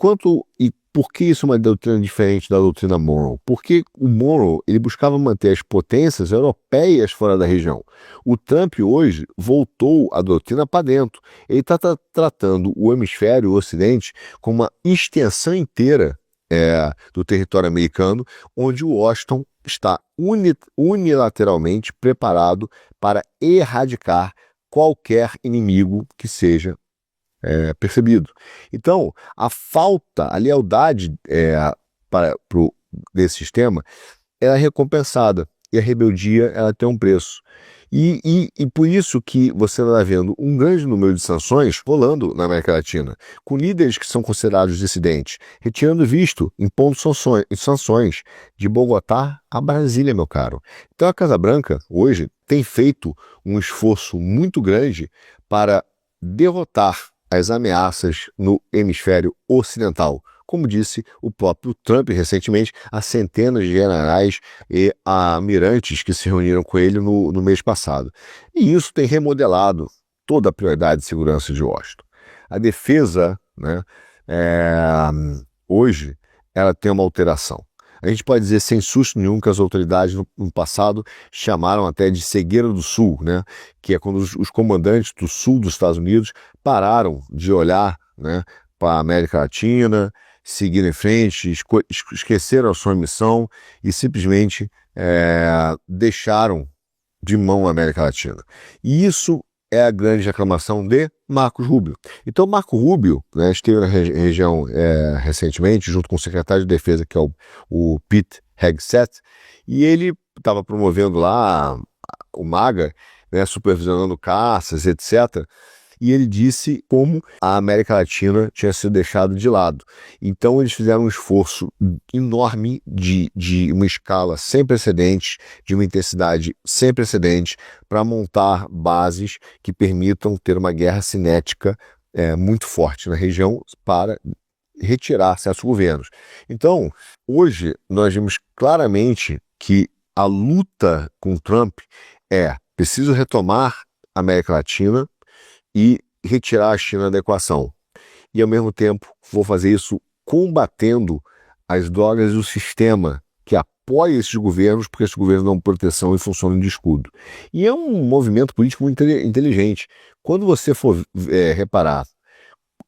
Speaker 1: por que isso é uma doutrina diferente da doutrina Monroe? Porque o Monroe, ele buscava manter as potências europeias fora da região. O Trump hoje voltou a doutrina para dentro. Ele está tratando o hemisfério, o Ocidente, como uma extensão inteira do território americano, onde o Washington está unilateralmente preparado para erradicar qualquer inimigo que seja percebido. Então, a lealdade desse sistema, ela é recompensada, e a rebeldia, ela tem um preço. E por isso que você está vendo um grande número de sanções rolando na América Latina, com líderes que são considerados dissidentes, retirando visto, impondo sanções de Bogotá a Brasília, meu caro. Então a Casa Branca, hoje, tem feito um esforço muito grande para derrotar as ameaças no hemisfério ocidental. Como disse o próprio Trump recentemente, a centenas de generais e almirantes que se reuniram com ele no mês passado. E isso tem remodelado toda a prioridade de segurança de Washington. A defesa, né, hoje, ela tem uma alteração. A gente pode dizer sem susto nenhum que as autoridades no passado chamaram até de cegueira do sul, né? Que é quando os comandantes do sul dos Estados Unidos pararam de olhar, né, para a América Latina, seguiram em frente, esqueceram a sua missão e simplesmente deixaram de mão a América Latina. E isso é a grande reclamação de Marco Rubio. Então, Marco Rubio, né, esteve na região recentemente, junto com o secretário de Defesa, que é o Pete Hegseth, e ele estava promovendo lá o MAGA, né, supervisionando caças, etc., e ele disse como a América Latina tinha sido deixada de lado. Então eles fizeram um esforço enorme de uma escala sem precedentes, de uma intensidade sem precedentes, para montar bases que permitam ter uma guerra cinética muito forte na região para retirar certos governos. Então, hoje nós vimos claramente que a luta com Trump preciso retomar a América Latina e retirar a China da equação. E, ao mesmo tempo, vou fazer isso combatendo as drogas e o sistema que apoia esses governos, porque esses governos dão proteção e funcionam de escudo. E é um movimento político muito inteligente. Quando você for reparar,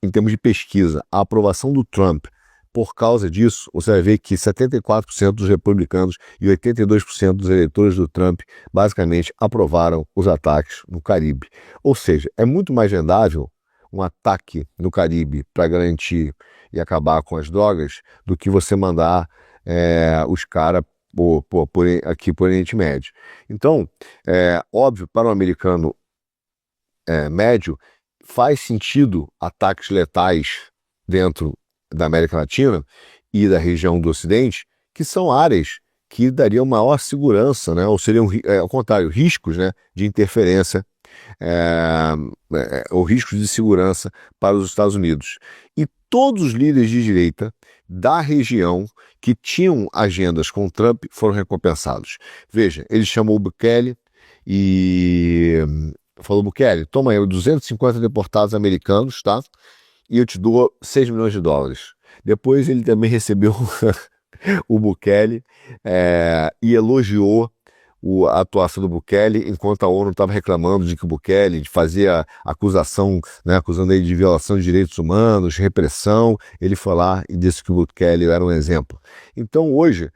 Speaker 1: em termos de pesquisa, a aprovação do Trump, por causa disso, você vai ver que 74% dos republicanos e 82% dos eleitores do Trump basicamente aprovaram os ataques no Caribe. Ou seja, é muito mais vendável um ataque no Caribe para garantir e acabar com as drogas do que você mandar os caras aqui por Oriente Médio. Então, óbvio, para o americano médio, faz sentido ataques letais dentro da América Latina e da região do Ocidente, que são áreas que dariam maior segurança, né? Ou seriam, ao contrário, riscos, né, de interferência ou riscos de segurança para os Estados Unidos. E todos os líderes de direita da região que tinham agendas com Trump foram recompensados. Veja, ele chamou o Bukele e falou: Bukele, toma aí 250 deportados americanos, tá? E eu te dou 6 milhões de dólares. Depois ele também recebeu o Bukele e elogiou a atuação do Bukele, enquanto a ONU estava reclamando de que o Bukele fazia acusação, né, acusando ele de violação de direitos humanos, repressão. Ele foi lá e disse que o Bukele era um exemplo. Então, hoje,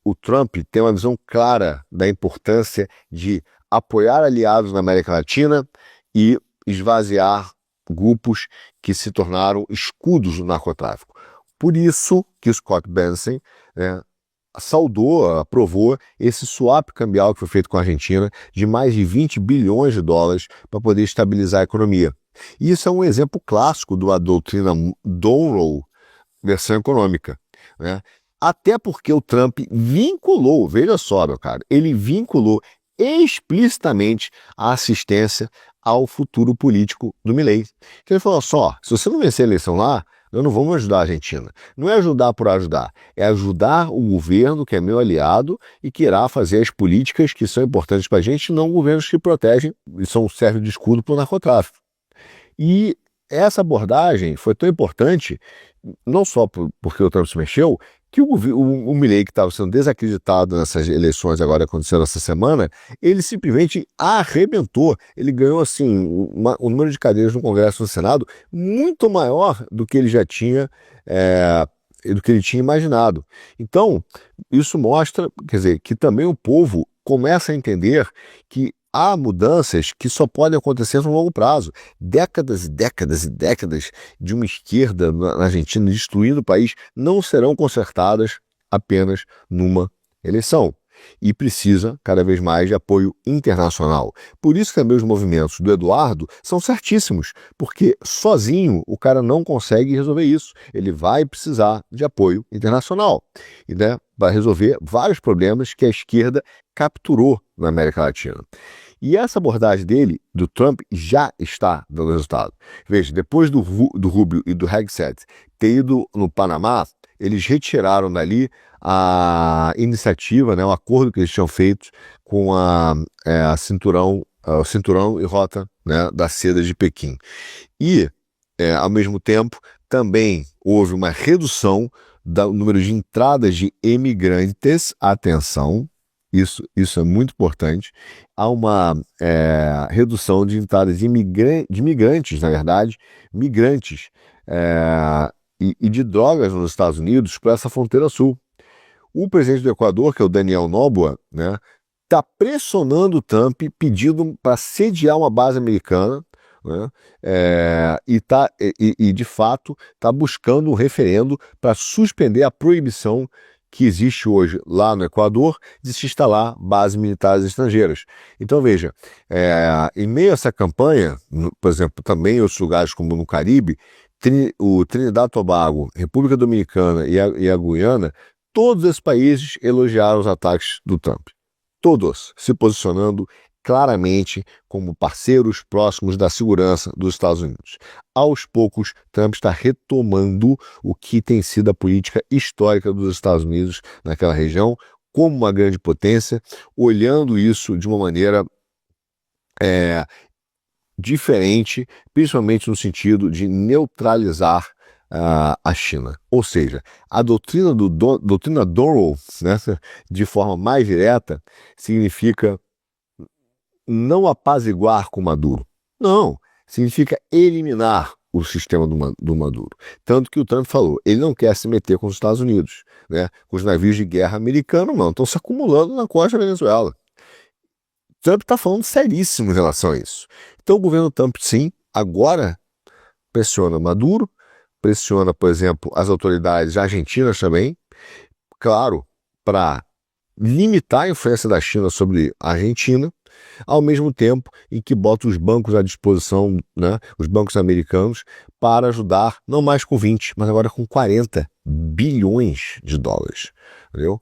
Speaker 1: o Trump tem uma visão clara da importância de apoiar aliados na América Latina e esvaziar grupos que se tornaram escudos do narcotráfico. Por isso que o Scott Bessent, né, saudou, aprovou esse swap cambial que foi feito com a Argentina de mais de 20 bilhões de dólares para poder estabilizar a economia. E isso é um exemplo clássico da doutrina Monroe, versão econômica, né? Até porque o Trump vinculou, veja só, meu cara, ele vinculou explicitamente a assistência ao futuro político do Milei. Então ele falou só, se você não vencer a eleição lá, nós não vamos ajudar a Argentina. Não é ajudar por ajudar, é ajudar o governo que é meu aliado e que irá fazer as políticas que são importantes para a gente, não governos que protegem e servem de escudo para o narcotráfico. E essa abordagem foi tão importante, não só porque o Trump se mexeu, que o Milei, que estava sendo desacreditado nessas eleições agora acontecendo essa semana, ele simplesmente arrebentou. Ele ganhou assim um número de cadeiras no Congresso e no Senado muito maior do que ele já tinha, do que ele tinha imaginado. Então, isso mostra, quer dizer, que também o povo começa a entender que há mudanças que só podem acontecer no longo prazo. Décadas e décadas e décadas de uma esquerda na Argentina destruindo o país não serão consertadas apenas numa eleição. E precisa cada vez mais de apoio internacional. Por isso que também os movimentos do Eduardo são certíssimos, porque sozinho o cara não consegue resolver isso. Ele vai precisar de apoio internacional, e, né, para resolver vários problemas que a esquerda capturou na América Latina. E essa abordagem dele, do Trump, já está dando resultado. Veja, depois do Rubio e do Hegseth ter ido no Panamá, eles retiraram dali a iniciativa, né, o acordo que eles tinham feito com o cinturão e rota, né, da seda de Pequim. E, ao mesmo tempo, também houve uma redução do número de entradas de emigrantes, atenção, isso é muito importante. Há uma redução de entradas de imigrantes, na verdade, migrantes e de drogas nos Estados Unidos para essa fronteira sul. O presidente do Equador, que é o Daniel Noboa, né, está pressionando o Trump, pedindo para sediar uma base americana, né, e de fato está buscando um referendo para suspender a proibição que existe hoje lá no Equador de se instalar bases militares estrangeiras. Então veja, em meio a essa campanha, por exemplo, também em outros lugares como no Caribe, o Trinidad e Tobago, República Dominicana e a Guiana, todos esses países elogiaram os ataques do Trump. Todos se posicionando claramente como parceiros próximos da segurança dos Estados Unidos. Aos poucos, Trump está retomando o que tem sido a política histórica dos Estados Unidos naquela região, como uma grande potência, olhando isso de uma maneira diferente, principalmente no sentido de neutralizar a China. Ou seja, a doutrina Monroe, né, de forma mais direta, significa não apaziguar com Maduro. Não, significa eliminar o sistema do Maduro. Tanto que o Trump falou, ele não quer se meter com os Estados Unidos, né? Os navios de guerra americanos não, estão se acumulando na costa da Venezuela. Trump está falando seríssimo em relação a isso. Então o governo Trump, sim, agora pressiona Maduro, pressiona, por exemplo, as autoridades argentinas também, claro, para limitar a influência da China sobre a Argentina, ao mesmo tempo em que bota os bancos à disposição, né, os bancos americanos, para ajudar, não mais com 20, mas agora com 40 bilhões de dólares. Entendeu?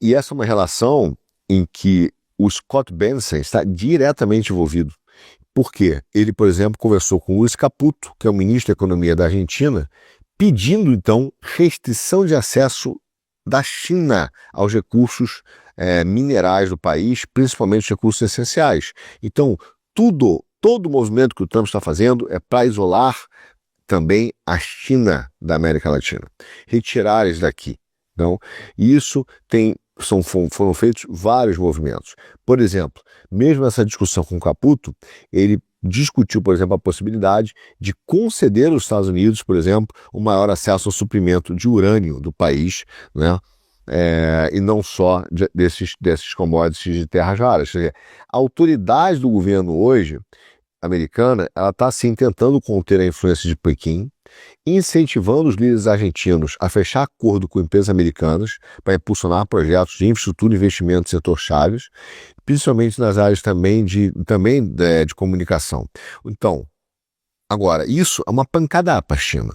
Speaker 1: E essa é uma relação em que o Scott Bessent está diretamente envolvido. Por quê? Ele, por exemplo, conversou com o Luiz Caputo, que é o ministro da Economia da Argentina, pedindo, então, restrição de acesso da China aos recursos minerais do país, principalmente os recursos essenciais. Então, todo o movimento que o Trump está fazendo é para isolar também a China da América Latina, retirar eles daqui. Então, isso tem foram feitos vários movimentos. Por exemplo, mesmo essa discussão com Caputo, ele discutiu, por exemplo, a possibilidade de conceder aos Estados Unidos, por exemplo, um maior acesso ao suprimento de urânio do país, né? E não só desses commodities de terras raras. Quer dizer, a autoridade do governo hoje, americana, ela está sim tentando conter a influência de Pequim, incentivando os líderes argentinos a fechar acordo com empresas americanas para impulsionar projetos de infraestrutura e investimento em setor chaves, principalmente nas áreas também de comunicação. Então, agora, isso é uma pancada para a China.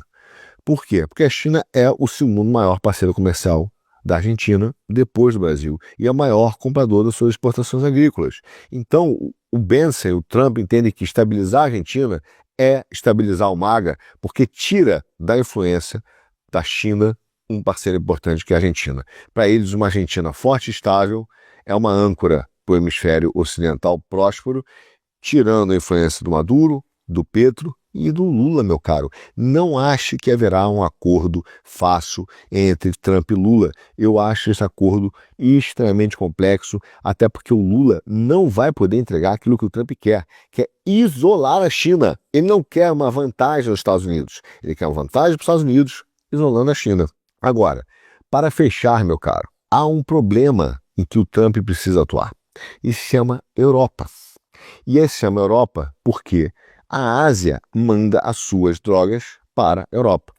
Speaker 1: Por quê? Porque a China é o segundo maior parceiro comercial da Argentina, depois do Brasil, e é o maior comprador das suas exportações agrícolas. Então, o Biden, o Trump, entende que estabilizar a Argentina é estabilizar o MAGA, porque tira da influência da China um parceiro importante que é a Argentina. Para eles, uma Argentina forte e estável é uma âncora para o hemisfério ocidental próspero, tirando a influência do Maduro, do Petro e do Lula, meu caro. Não ache que haverá um acordo fácil entre Trump e Lula. Eu acho esse acordo extremamente complexo, até porque o Lula não vai poder entregar aquilo que o Trump quer, que é isolar a China. Ele não quer uma vantagem aos Estados Unidos. Ele quer uma vantagem para os Estados Unidos, isolando a China. Agora, para fechar, meu caro, há um problema em que o Trump precisa atuar. E se chama Europa. E esse se chama Europa porque a Ásia manda as suas drogas para a Europa.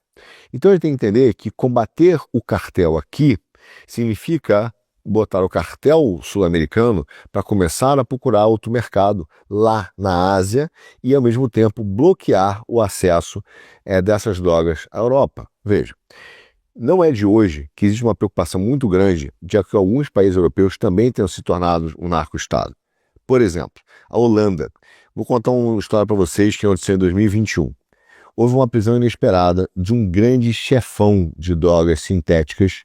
Speaker 1: Então ele tem que entender que combater o cartel aqui significa botar o cartel sul-americano para começar a procurar outro mercado lá na Ásia e, ao mesmo tempo, bloquear o acesso dessas drogas à Europa. Veja, não é de hoje que existe uma preocupação muito grande de que alguns países europeus também tenham se tornado um narco-estado. Por exemplo, a Holanda. Vou contar uma história para vocês que aconteceu em 2021. Houve uma prisão inesperada de um grande chefão de drogas sintéticas,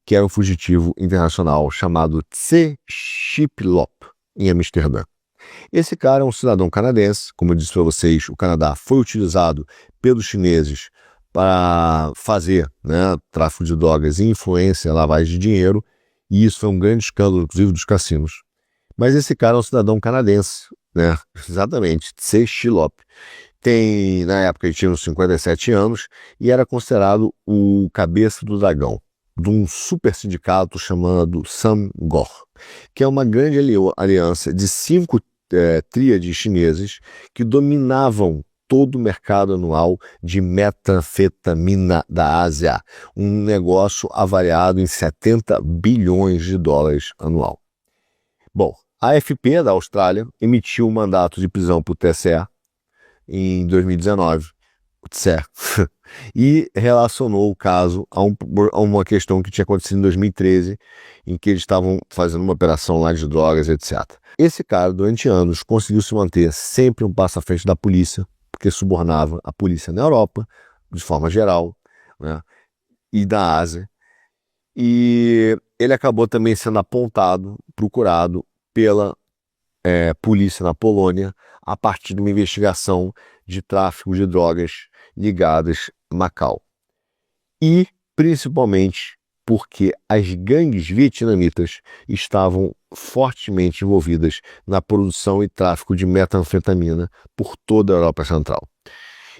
Speaker 1: que era um fugitivo internacional chamado Tse Shiplop, em Amsterdã. Esse cara é um cidadão canadense. Como eu disse para vocês, o Canadá foi utilizado pelos chineses para fazer tráfico de drogas e influência, lavagem de dinheiro, e isso foi um grande escândalo, inclusive, dos cassinos. Mas esse cara é um cidadão canadense, exatamente, Tse Shiplop. Na época ele tinha uns 57 anos e era considerado o cabeça do dragão de um super sindicato chamado Sangor, que é uma grande aliança de 5 tríades chineses que dominavam todo o mercado anual de metanfetamina da Ásia, um negócio avaliado em 70 bilhões de dólares anual. Bom, a AFP da Austrália emitiu um mandato de prisão para o TSE em 2019, o TSE, e relacionou o caso a uma questão que tinha acontecido em 2013, em que eles estavam fazendo uma operação lá de drogas, etc. Esse cara, durante anos, conseguiu se manter sempre um passo à frente da polícia, porque subornava a polícia na Europa, de forma geral, e da Ásia. E ele acabou também sendo apontado, procurado pela polícia na Polônia a partir de uma investigação de tráfico de drogas ligadas a Macau. E, principalmente, porque as gangues vietnamitas estavam fortemente envolvidas na produção e tráfico de metanfetamina por toda a Europa Central.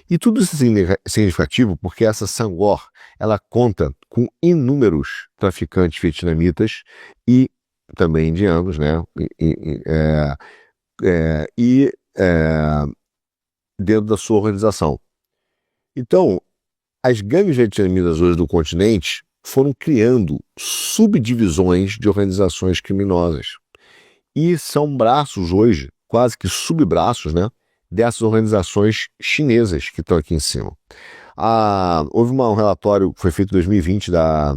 Speaker 1: E tudo isso é significativo porque essa Sangor, ela conta com inúmeros traficantes vietnamitas e também indianos, dentro da sua organização. Então, as gangues vietnamitas hoje do continente foram criando subdivisões de organizações criminosas e são braços hoje, quase que subbraços, dessas organizações chinesas que estão aqui em cima. Houve um relatório que foi feito em 2020 da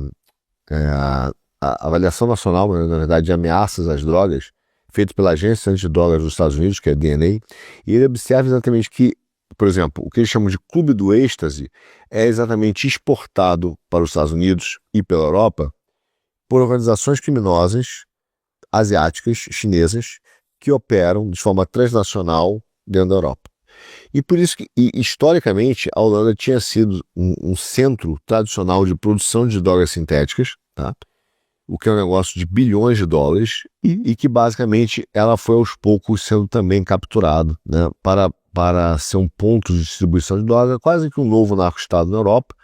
Speaker 1: a Avaliação Nacional, na verdade, de Ameaças às Drogas, feito pela Agência Antidrogas dos Estados Unidos, que é a DNA, e ele observa exatamente que, por exemplo, o que eles chamam de Clube do Êxtase é exatamente exportado para os Estados Unidos e pela Europa por organizações criminosas asiáticas, chinesas, que operam de forma transnacional dentro da Europa. E por isso que, historicamente, a Holanda tinha sido um centro tradicional de produção de drogas sintéticas, tá? o que é um negócio de bilhões de dólares, e que basicamente ela foi aos poucos sendo também capturado, né, para ser um ponto de distribuição de droga, quase que um novo narco-estado na Europa.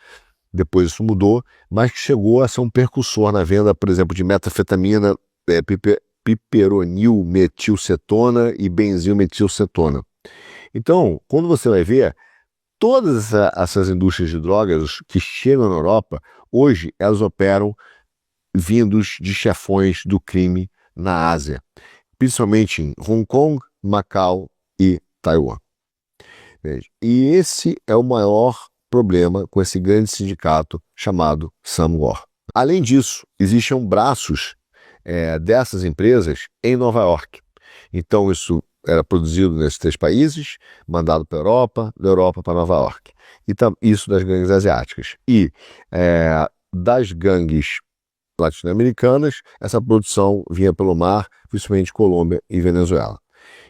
Speaker 1: Depois isso mudou, mas que chegou a ser um precursor na venda, por exemplo, de metanfetamina, piperonil metilcetona e benzilmetilcetona. Então, quando você vai ver, todas essas indústrias de drogas que chegam na Europa, hoje elas operam vindos de chefões do crime na Ásia, principalmente em Hong Kong, Macau e Taiwan. E esse é o maior problema com esse grande sindicato chamado Samgor. Além disso, existiam braços dessas empresas em Nova York. Então isso era produzido nesses 3 países, mandado para a Europa, da Europa para Nova York. E isso das gangues asiáticas. E das gangues latino-americanas, essa produção vinha pelo mar, principalmente Colômbia e Venezuela.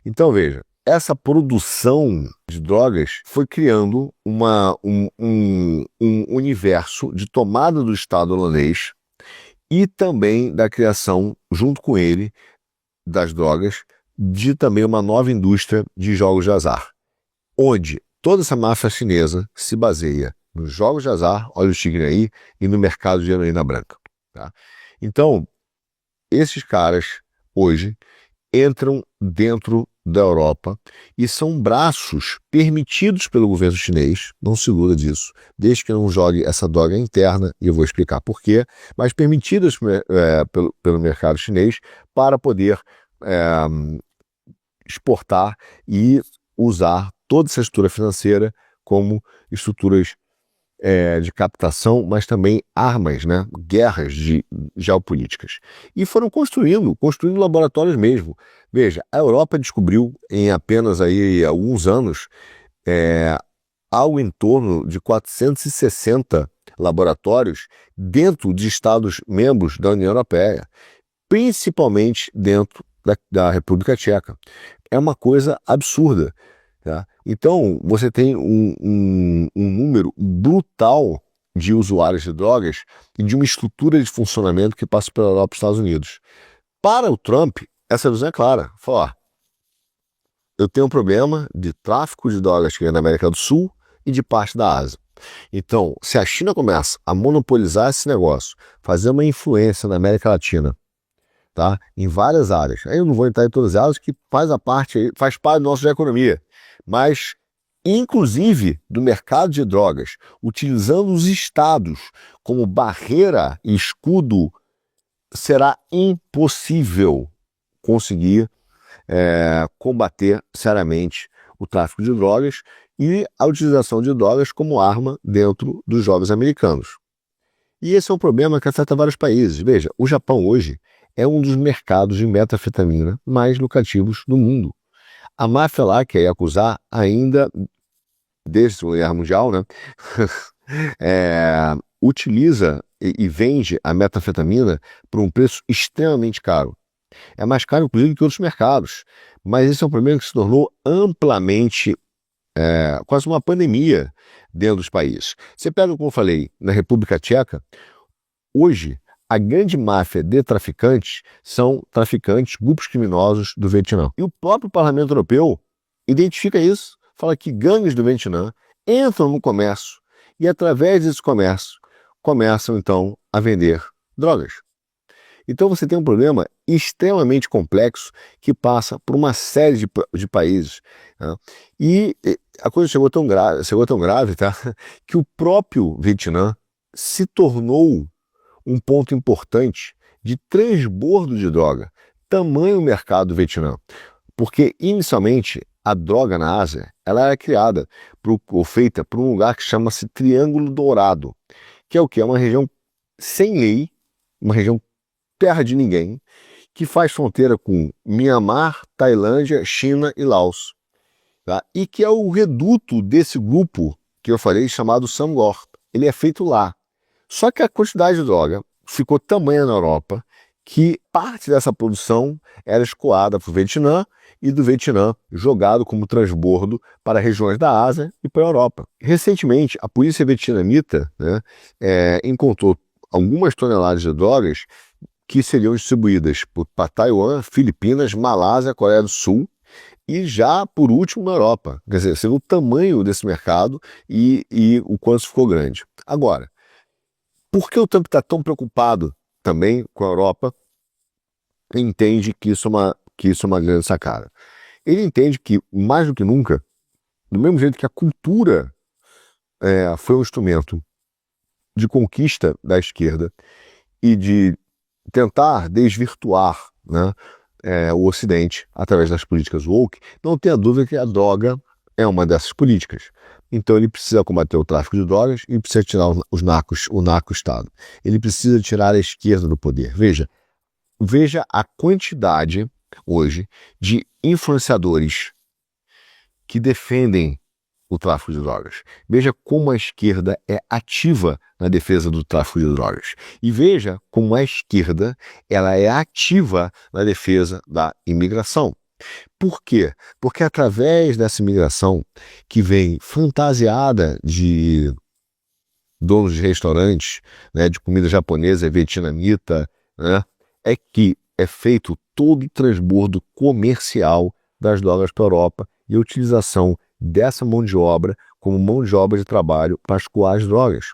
Speaker 1: Então veja, essa produção de drogas foi criando um universo de tomada do Estado holandês e também da criação, junto com ele, das drogas, de também uma nova indústria de jogos de azar, onde toda essa máfia chinesa se baseia nos jogos de azar, olha o tigre aí, e no mercado de heroína branca. Tá? Então, esses caras, hoje, entram dentro da Europa e são braços permitidos pelo governo chinês, não se iluda disso, desde que não jogue essa droga interna, e eu vou explicar por quê, mas permitidas pelo mercado chinês para poder exportar e usar toda essa estrutura financeira como estruturas de captação, mas também armas, né? Guerras geopolíticas. E foram construindo laboratórios mesmo. Veja, a Europa descobriu em apenas aí alguns anos algo em torno de 460 laboratórios dentro de Estados membros da União Europeia, principalmente dentro da República Tcheca. É uma coisa absurda. Tá? Então, você tem um número brutal de usuários de drogas e de uma estrutura de funcionamento que passa pela Europa e Estados Unidos. Para o Trump, essa visão é clara. Fala, eu tenho um problema de tráfico de drogas que vem da América do Sul e de parte da Ásia. Então, se a China começa a monopolizar esse negócio, fazer uma influência na América Latina, tá? Em várias áreas, aí eu não vou entrar em todas as áreas, que faz parte da nossa economia, mas inclusive do mercado de drogas, utilizando os estados como barreira e escudo, será impossível conseguir combater seriamente o tráfico de drogas e a utilização de drogas como arma dentro dos jogos americanos. E esse é um problema que afeta vários países. Veja, o Japão hoje é um dos mercados de metanfetamina mais lucrativos do mundo. A máfia lá, que é Yakuza, ainda, desde a Segunda Guerra Mundial, né, utiliza e vende a metanfetamina por um preço extremamente caro. É mais caro, inclusive, que outros mercados. Mas esse é um problema que se tornou amplamente, quase uma pandemia dentro dos países. Você pega, como eu falei, na República Tcheca, hoje, a grande máfia de traficantes são traficantes, grupos criminosos do Vietnã. E o próprio Parlamento Europeu identifica isso, fala que gangues do Vietnã entram no comércio e, através desse comércio, começam, então, a vender drogas. Então você tem um problema extremamente complexo que passa por uma série de países. Né? E a coisa chegou tão grave, tá? Que o próprio Vietnã se tornou um ponto importante de transbordo de droga, tamanho mercado do Vietnã. Porque, inicialmente, a droga na Ásia ela era criada ou feita por um lugar que chama-se Triângulo Dourado, que é o quê? É uma região sem lei, uma região terra de ninguém, que faz fronteira com Mianmar, Tailândia, China e Laos. Tá? E que é o reduto desse grupo que eu falei, chamado Samgor. Ele é feito lá. Só que a quantidade de droga ficou tamanha na Europa que parte dessa produção era escoada para o Vietnã e do Vietnã jogado como transbordo para regiões da Ásia e para a Europa. Recentemente, a polícia vietnamita, né, encontrou algumas toneladas de drogas que seriam distribuídas para Taiwan, Filipinas, Malásia, Coreia do Sul e já, por último, na Europa. Quer dizer, você vê o tamanho desse mercado e o quanto ficou grande. Agora, por que o Trump está tão preocupado também com a Europa? Ele entende que isso é uma grande sacada. Ele entende que, mais do que nunca, do mesmo jeito que a cultura foi um instrumento de conquista da esquerda e de tentar desvirtuar, né, o Ocidente através das políticas woke, não tenha dúvida que a droga é uma dessas políticas. Então ele precisa combater o tráfico de drogas e precisa tirar o narco-estado. Ele precisa tirar a esquerda do poder. Veja a quantidade hoje de influenciadores que defendem o tráfico de drogas. Veja como a esquerda é ativa na defesa do tráfico de drogas. E veja como a esquerda ela é ativa na defesa da imigração. Por quê? Porque através dessa imigração que vem fantasiada de donos de restaurantes, né, de comida japonesa, vietnamita, né, é que é feito todo o transbordo comercial das drogas para a Europa e a utilização dessa mão de obra como mão de obra de trabalho para escoar as drogas.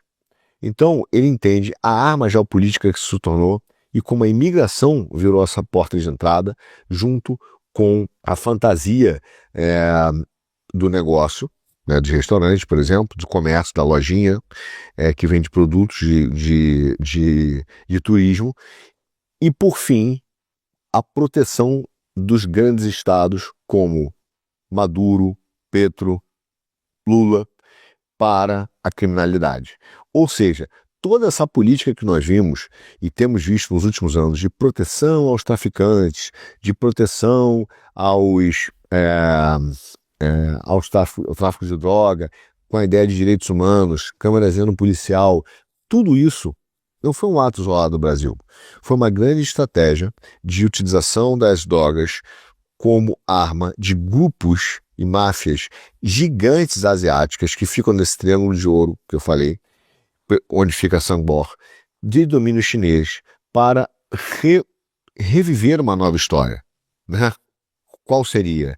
Speaker 1: Então, ele entende a arma geopolítica que se tornou e como a imigração virou essa porta de entrada, junto com a fantasia do negócio, né, de restaurante, por exemplo, do comércio, da lojinha, que vende produtos de turismo. E, por fim, a proteção dos grandes estados como Maduro, Petro, Lula, para a criminalidade. Ou seja, toda essa política que nós vimos e temos visto nos últimos anos de proteção aos traficantes, de proteção ao tráfico de droga, com a ideia de direitos humanos, câmara policial, tudo isso não foi um ato isolado do Brasil. Foi uma grande estratégia de utilização das drogas como arma de grupos e máfias gigantes asiáticas que ficam nesse triângulo de ouro que eu falei, onde fica Sangor, de domínio chinês, para reviver uma nova história. Né? Qual seria?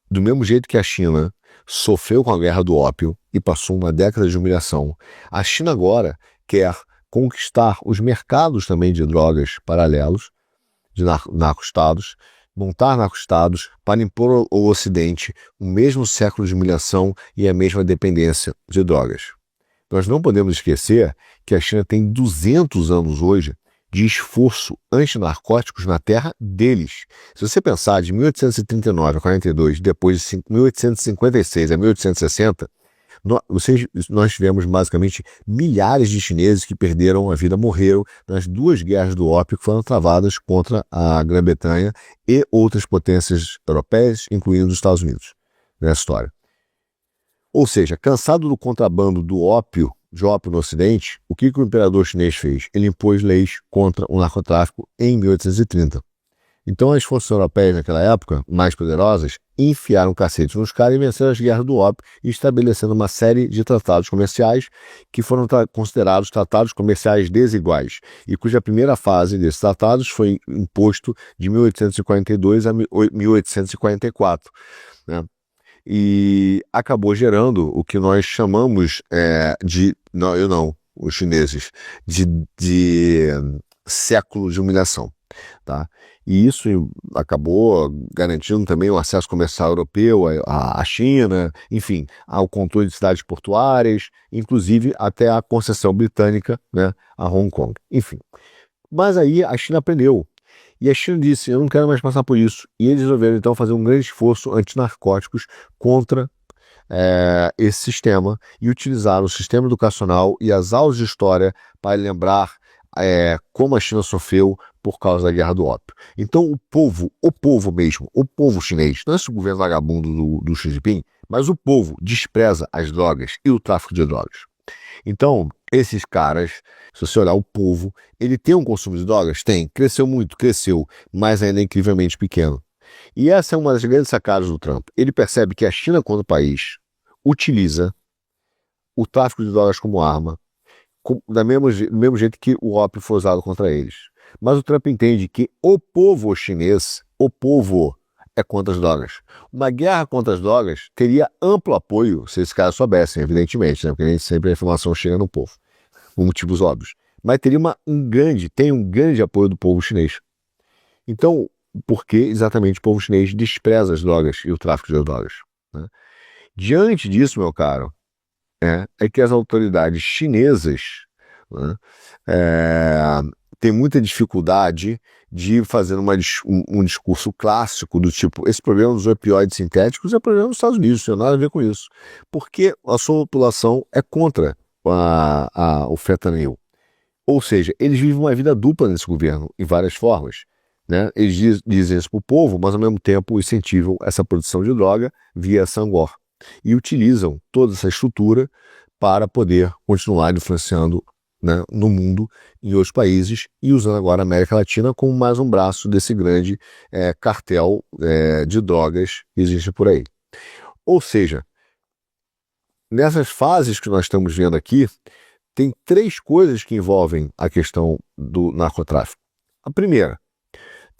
Speaker 1: Do mesmo jeito que a China sofreu com a guerra do ópio e passou uma década de humilhação, a China agora quer conquistar os mercados também de drogas paralelos, de narco-estados, montar narco-estados para impor ao Ocidente o mesmo século de humilhação e a mesma dependência de drogas. Nós não podemos esquecer que a China tem 200 anos hoje de esforço antinarcóticos na terra deles. Se você pensar de 1839 a 42, depois de 1856 a 1860, nós tivemos basicamente milhares de chineses que perderam a vida, morreram nas duas guerras do ópio que foram travadas contra a Grã-Bretanha e outras potências europeias, incluindo os Estados Unidos, nessa história. Ou seja, cansado do contrabando de ópio no Ocidente, o que o imperador chinês fez? Ele impôs leis contra o narcotráfico em 1830. Então as forças europeias naquela época, mais poderosas, enfiaram cacete nos caras e venceram as guerras do ópio, estabelecendo uma série de tratados comerciais que foram considerados tratados comerciais desiguais, e cuja primeira fase desses tratados foi imposto de 1842 a 1844. Né? E acabou gerando o que nós chamamos os chineses, de século de humilhação. Tá? E isso acabou garantindo também o acesso comercial europeu à China, enfim, ao controle de cidades portuárias, inclusive até a concessão britânica, né, a Hong Kong. Enfim, mas aí a China aprendeu. E a China disse, eu não quero mais passar por isso. E eles resolveram então fazer um grande esforço antinarcóticos contra esse sistema e utilizaram o sistema educacional e as aulas de história para lembrar como a China sofreu por causa da guerra do ópio. Então o povo chinês, não é esse governo vagabundo do Xi Jinping, mas o povo despreza as drogas e o tráfico de drogas. Então, esses caras, se você olhar o povo, ele tem um consumo de drogas? Tem. Cresceu muito? Cresceu, mas ainda é incrivelmente pequeno. E essa é uma das grandes sacadas do Trump. Ele percebe que a China, quando país, utiliza o tráfico de drogas como arma, do mesmo jeito que o ópio foi usado contra eles. Mas o Trump entende que o povo chinês, o povo, é contra as drogas. Uma guerra contra as drogas teria amplo apoio se esses caras soubessem, evidentemente, né? Porque nem sempre a informação chega no povo, por motivos óbvios. Mas teria tem um grande apoio do povo chinês. Então, por que exatamente o povo chinês despreza as drogas e o tráfico de drogas? Né? Diante disso, meu caro, é que as autoridades chinesas, né, têm muita dificuldade de fazer um discurso clássico do tipo, esse problema dos opioides sintéticos é problema dos Estados Unidos, não tem nada a ver com isso. Porque a sua população é contra o fentanil. Ou seja, eles vivem uma vida dupla nesse governo, em várias formas. Né? Eles dizem isso para o povo, mas ao mesmo tempo incentivam essa produção de droga via Sangor. E utilizam toda essa estrutura para poder continuar influenciando, né, no mundo, em outros países, e usando agora a América Latina como mais um braço desse grande cartel de drogas que existe por aí. Ou seja, nessas fases que nós estamos vendo aqui, tem 3 coisas que envolvem a questão do narcotráfico. A primeira,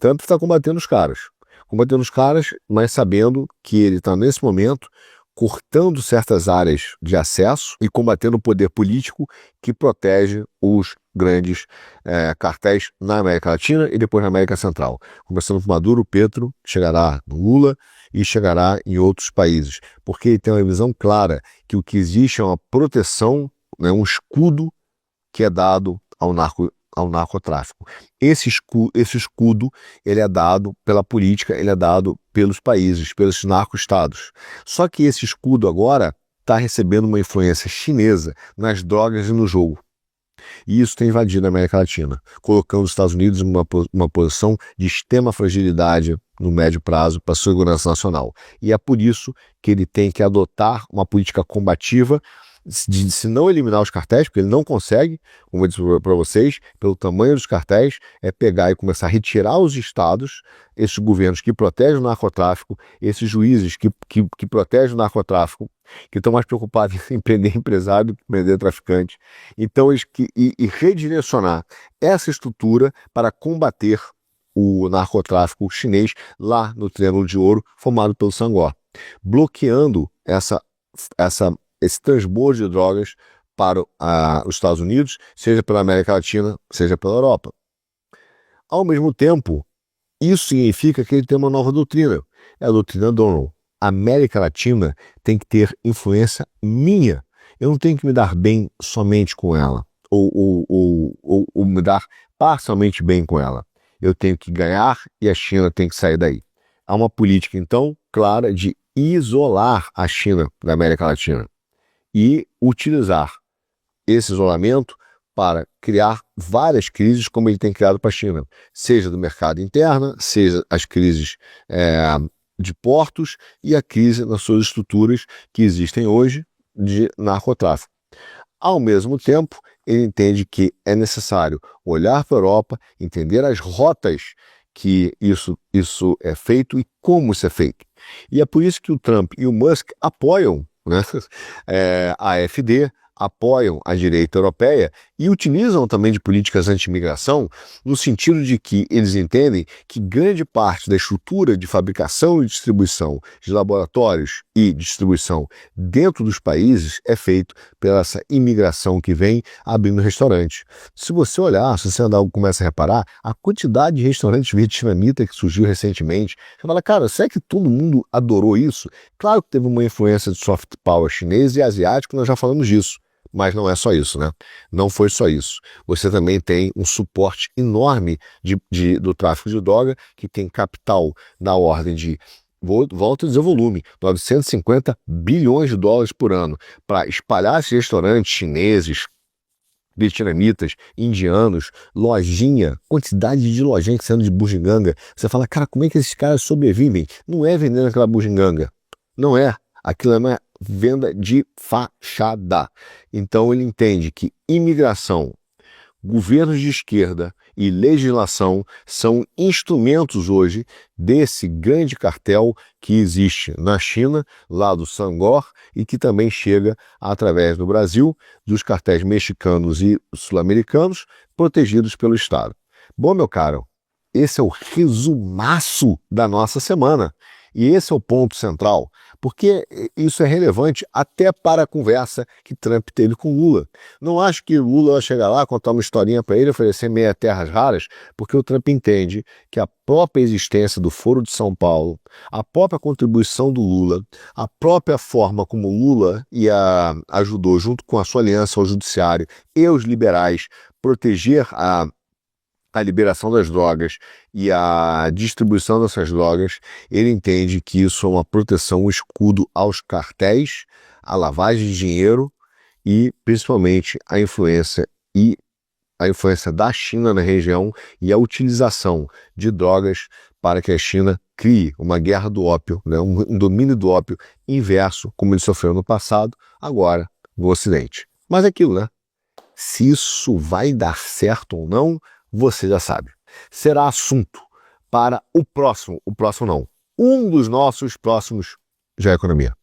Speaker 1: Trump está combatendo os caras, mas sabendo que ele está, nesse momento, cortando certas áreas de acesso e combatendo o poder político que protege os grandes cartéis na América Latina e depois na América Central. Começando por Maduro, Petro, chegará no Lula e chegará em outros países. Porque ele tem uma visão clara que o que existe é uma proteção, né, um escudo que é dado ao narcotráfico. Esse escudo ele é dado pela política, ele é dado pelos países, pelos narco-estados. Só que esse escudo agora está recebendo uma influência chinesa nas drogas e no jogo. E isso tem invadido a América Latina, colocando os Estados Unidos em uma posição de extrema fragilidade no médio prazo para a segurança nacional. E é por isso que ele tem que adotar uma política combativa se não eliminar os cartéis, porque ele não consegue, como eu disse para vocês, pelo tamanho dos cartéis, é pegar e começar a retirar os estados, esses governos que protegem o narcotráfico, esses juízes que protegem o narcotráfico, que estão mais preocupados em prender empresário do que prender traficante. Então, e redirecionar essa estrutura para combater o narcotráfico chinês lá no Triângulo de Ouro, formado pelo Sangor, bloqueando esse transbordo de drogas para os Estados Unidos, seja pela América Latina, seja pela Europa. Ao mesmo tempo, isso significa que ele tem uma nova doutrina. É a doutrina Donald. A América Latina tem que ter influência minha. Eu não tenho que me dar bem somente com ela, ou me dar parcialmente bem com ela. Eu tenho que ganhar e a China tem que sair daí. Há uma política, então, clara de isolar a China da América Latina e utilizar esse isolamento para criar várias crises como ele tem criado para a China, seja do mercado interno, seja as crises de portos e a crise nas suas estruturas que existem hoje de narcotráfico. Ao mesmo tempo, ele entende que é necessário olhar para a Europa, entender as rotas que isso é feito e como isso é feito. E é por isso que o Trump e o Musk apoiam, né, a AfD, apoiam a direita europeia e utilizam também de políticas anti-imigração no sentido de que eles entendem que grande parte da estrutura de fabricação e distribuição de laboratórios e distribuição dentro dos países é feito pela essa imigração que vem abrindo restaurantes. Se você olhar, se você andar, começa a reparar, a quantidade de restaurantes vietnamitas que surgiu recentemente, você fala, cara, será que todo mundo adorou isso? Claro que teve uma influência de soft power chinês e asiático, nós já falamos disso. Mas não é só isso, né? Não foi só isso. Você também tem um suporte enorme do tráfico de droga, que tem capital na ordem de, volto a dizer o volume, 950 bilhões de dólares por ano, para espalhar esses restaurantes chineses, vietnamitas, indianos, lojinha, quantidade de lojinha sendo de bugiganga. Você fala, cara, como é que esses caras sobrevivem? Não é vendendo aquela bugiganga. Não é. Aquilo é uma venda de fachada. Então ele entende que imigração, governos de esquerda e legislação são instrumentos hoje desse grande cartel que existe na China, lá do Sangor, e que também chega através do Brasil, dos cartéis mexicanos e sul-americanos, protegidos pelo Estado. Bom, meu caro, esse é o resumaço da nossa semana. E esse é o ponto central, porque isso é relevante até para a conversa que Trump teve com Lula. Não acho que Lula vai chegar lá, contar uma historinha para ele, oferecer meia terras raras, porque o Trump entende que a própria existência do Foro de São Paulo, a própria contribuição do Lula, a própria forma como Lula ajudou, junto com a sua aliança ao judiciário e os liberais, proteger a liberação das drogas e a distribuição dessas drogas, ele entende que isso é uma proteção, um escudo aos cartéis, à lavagem de dinheiro e principalmente a influência da China na região e a utilização de drogas para que a China crie uma guerra do ópio, né, um domínio do ópio inverso, como ele sofreu no passado, agora no Ocidente. Mas é aquilo, né? Se isso vai dar certo ou não, você já sabe. Será assunto para o próximo não, um dos nossos próximos Já Economia.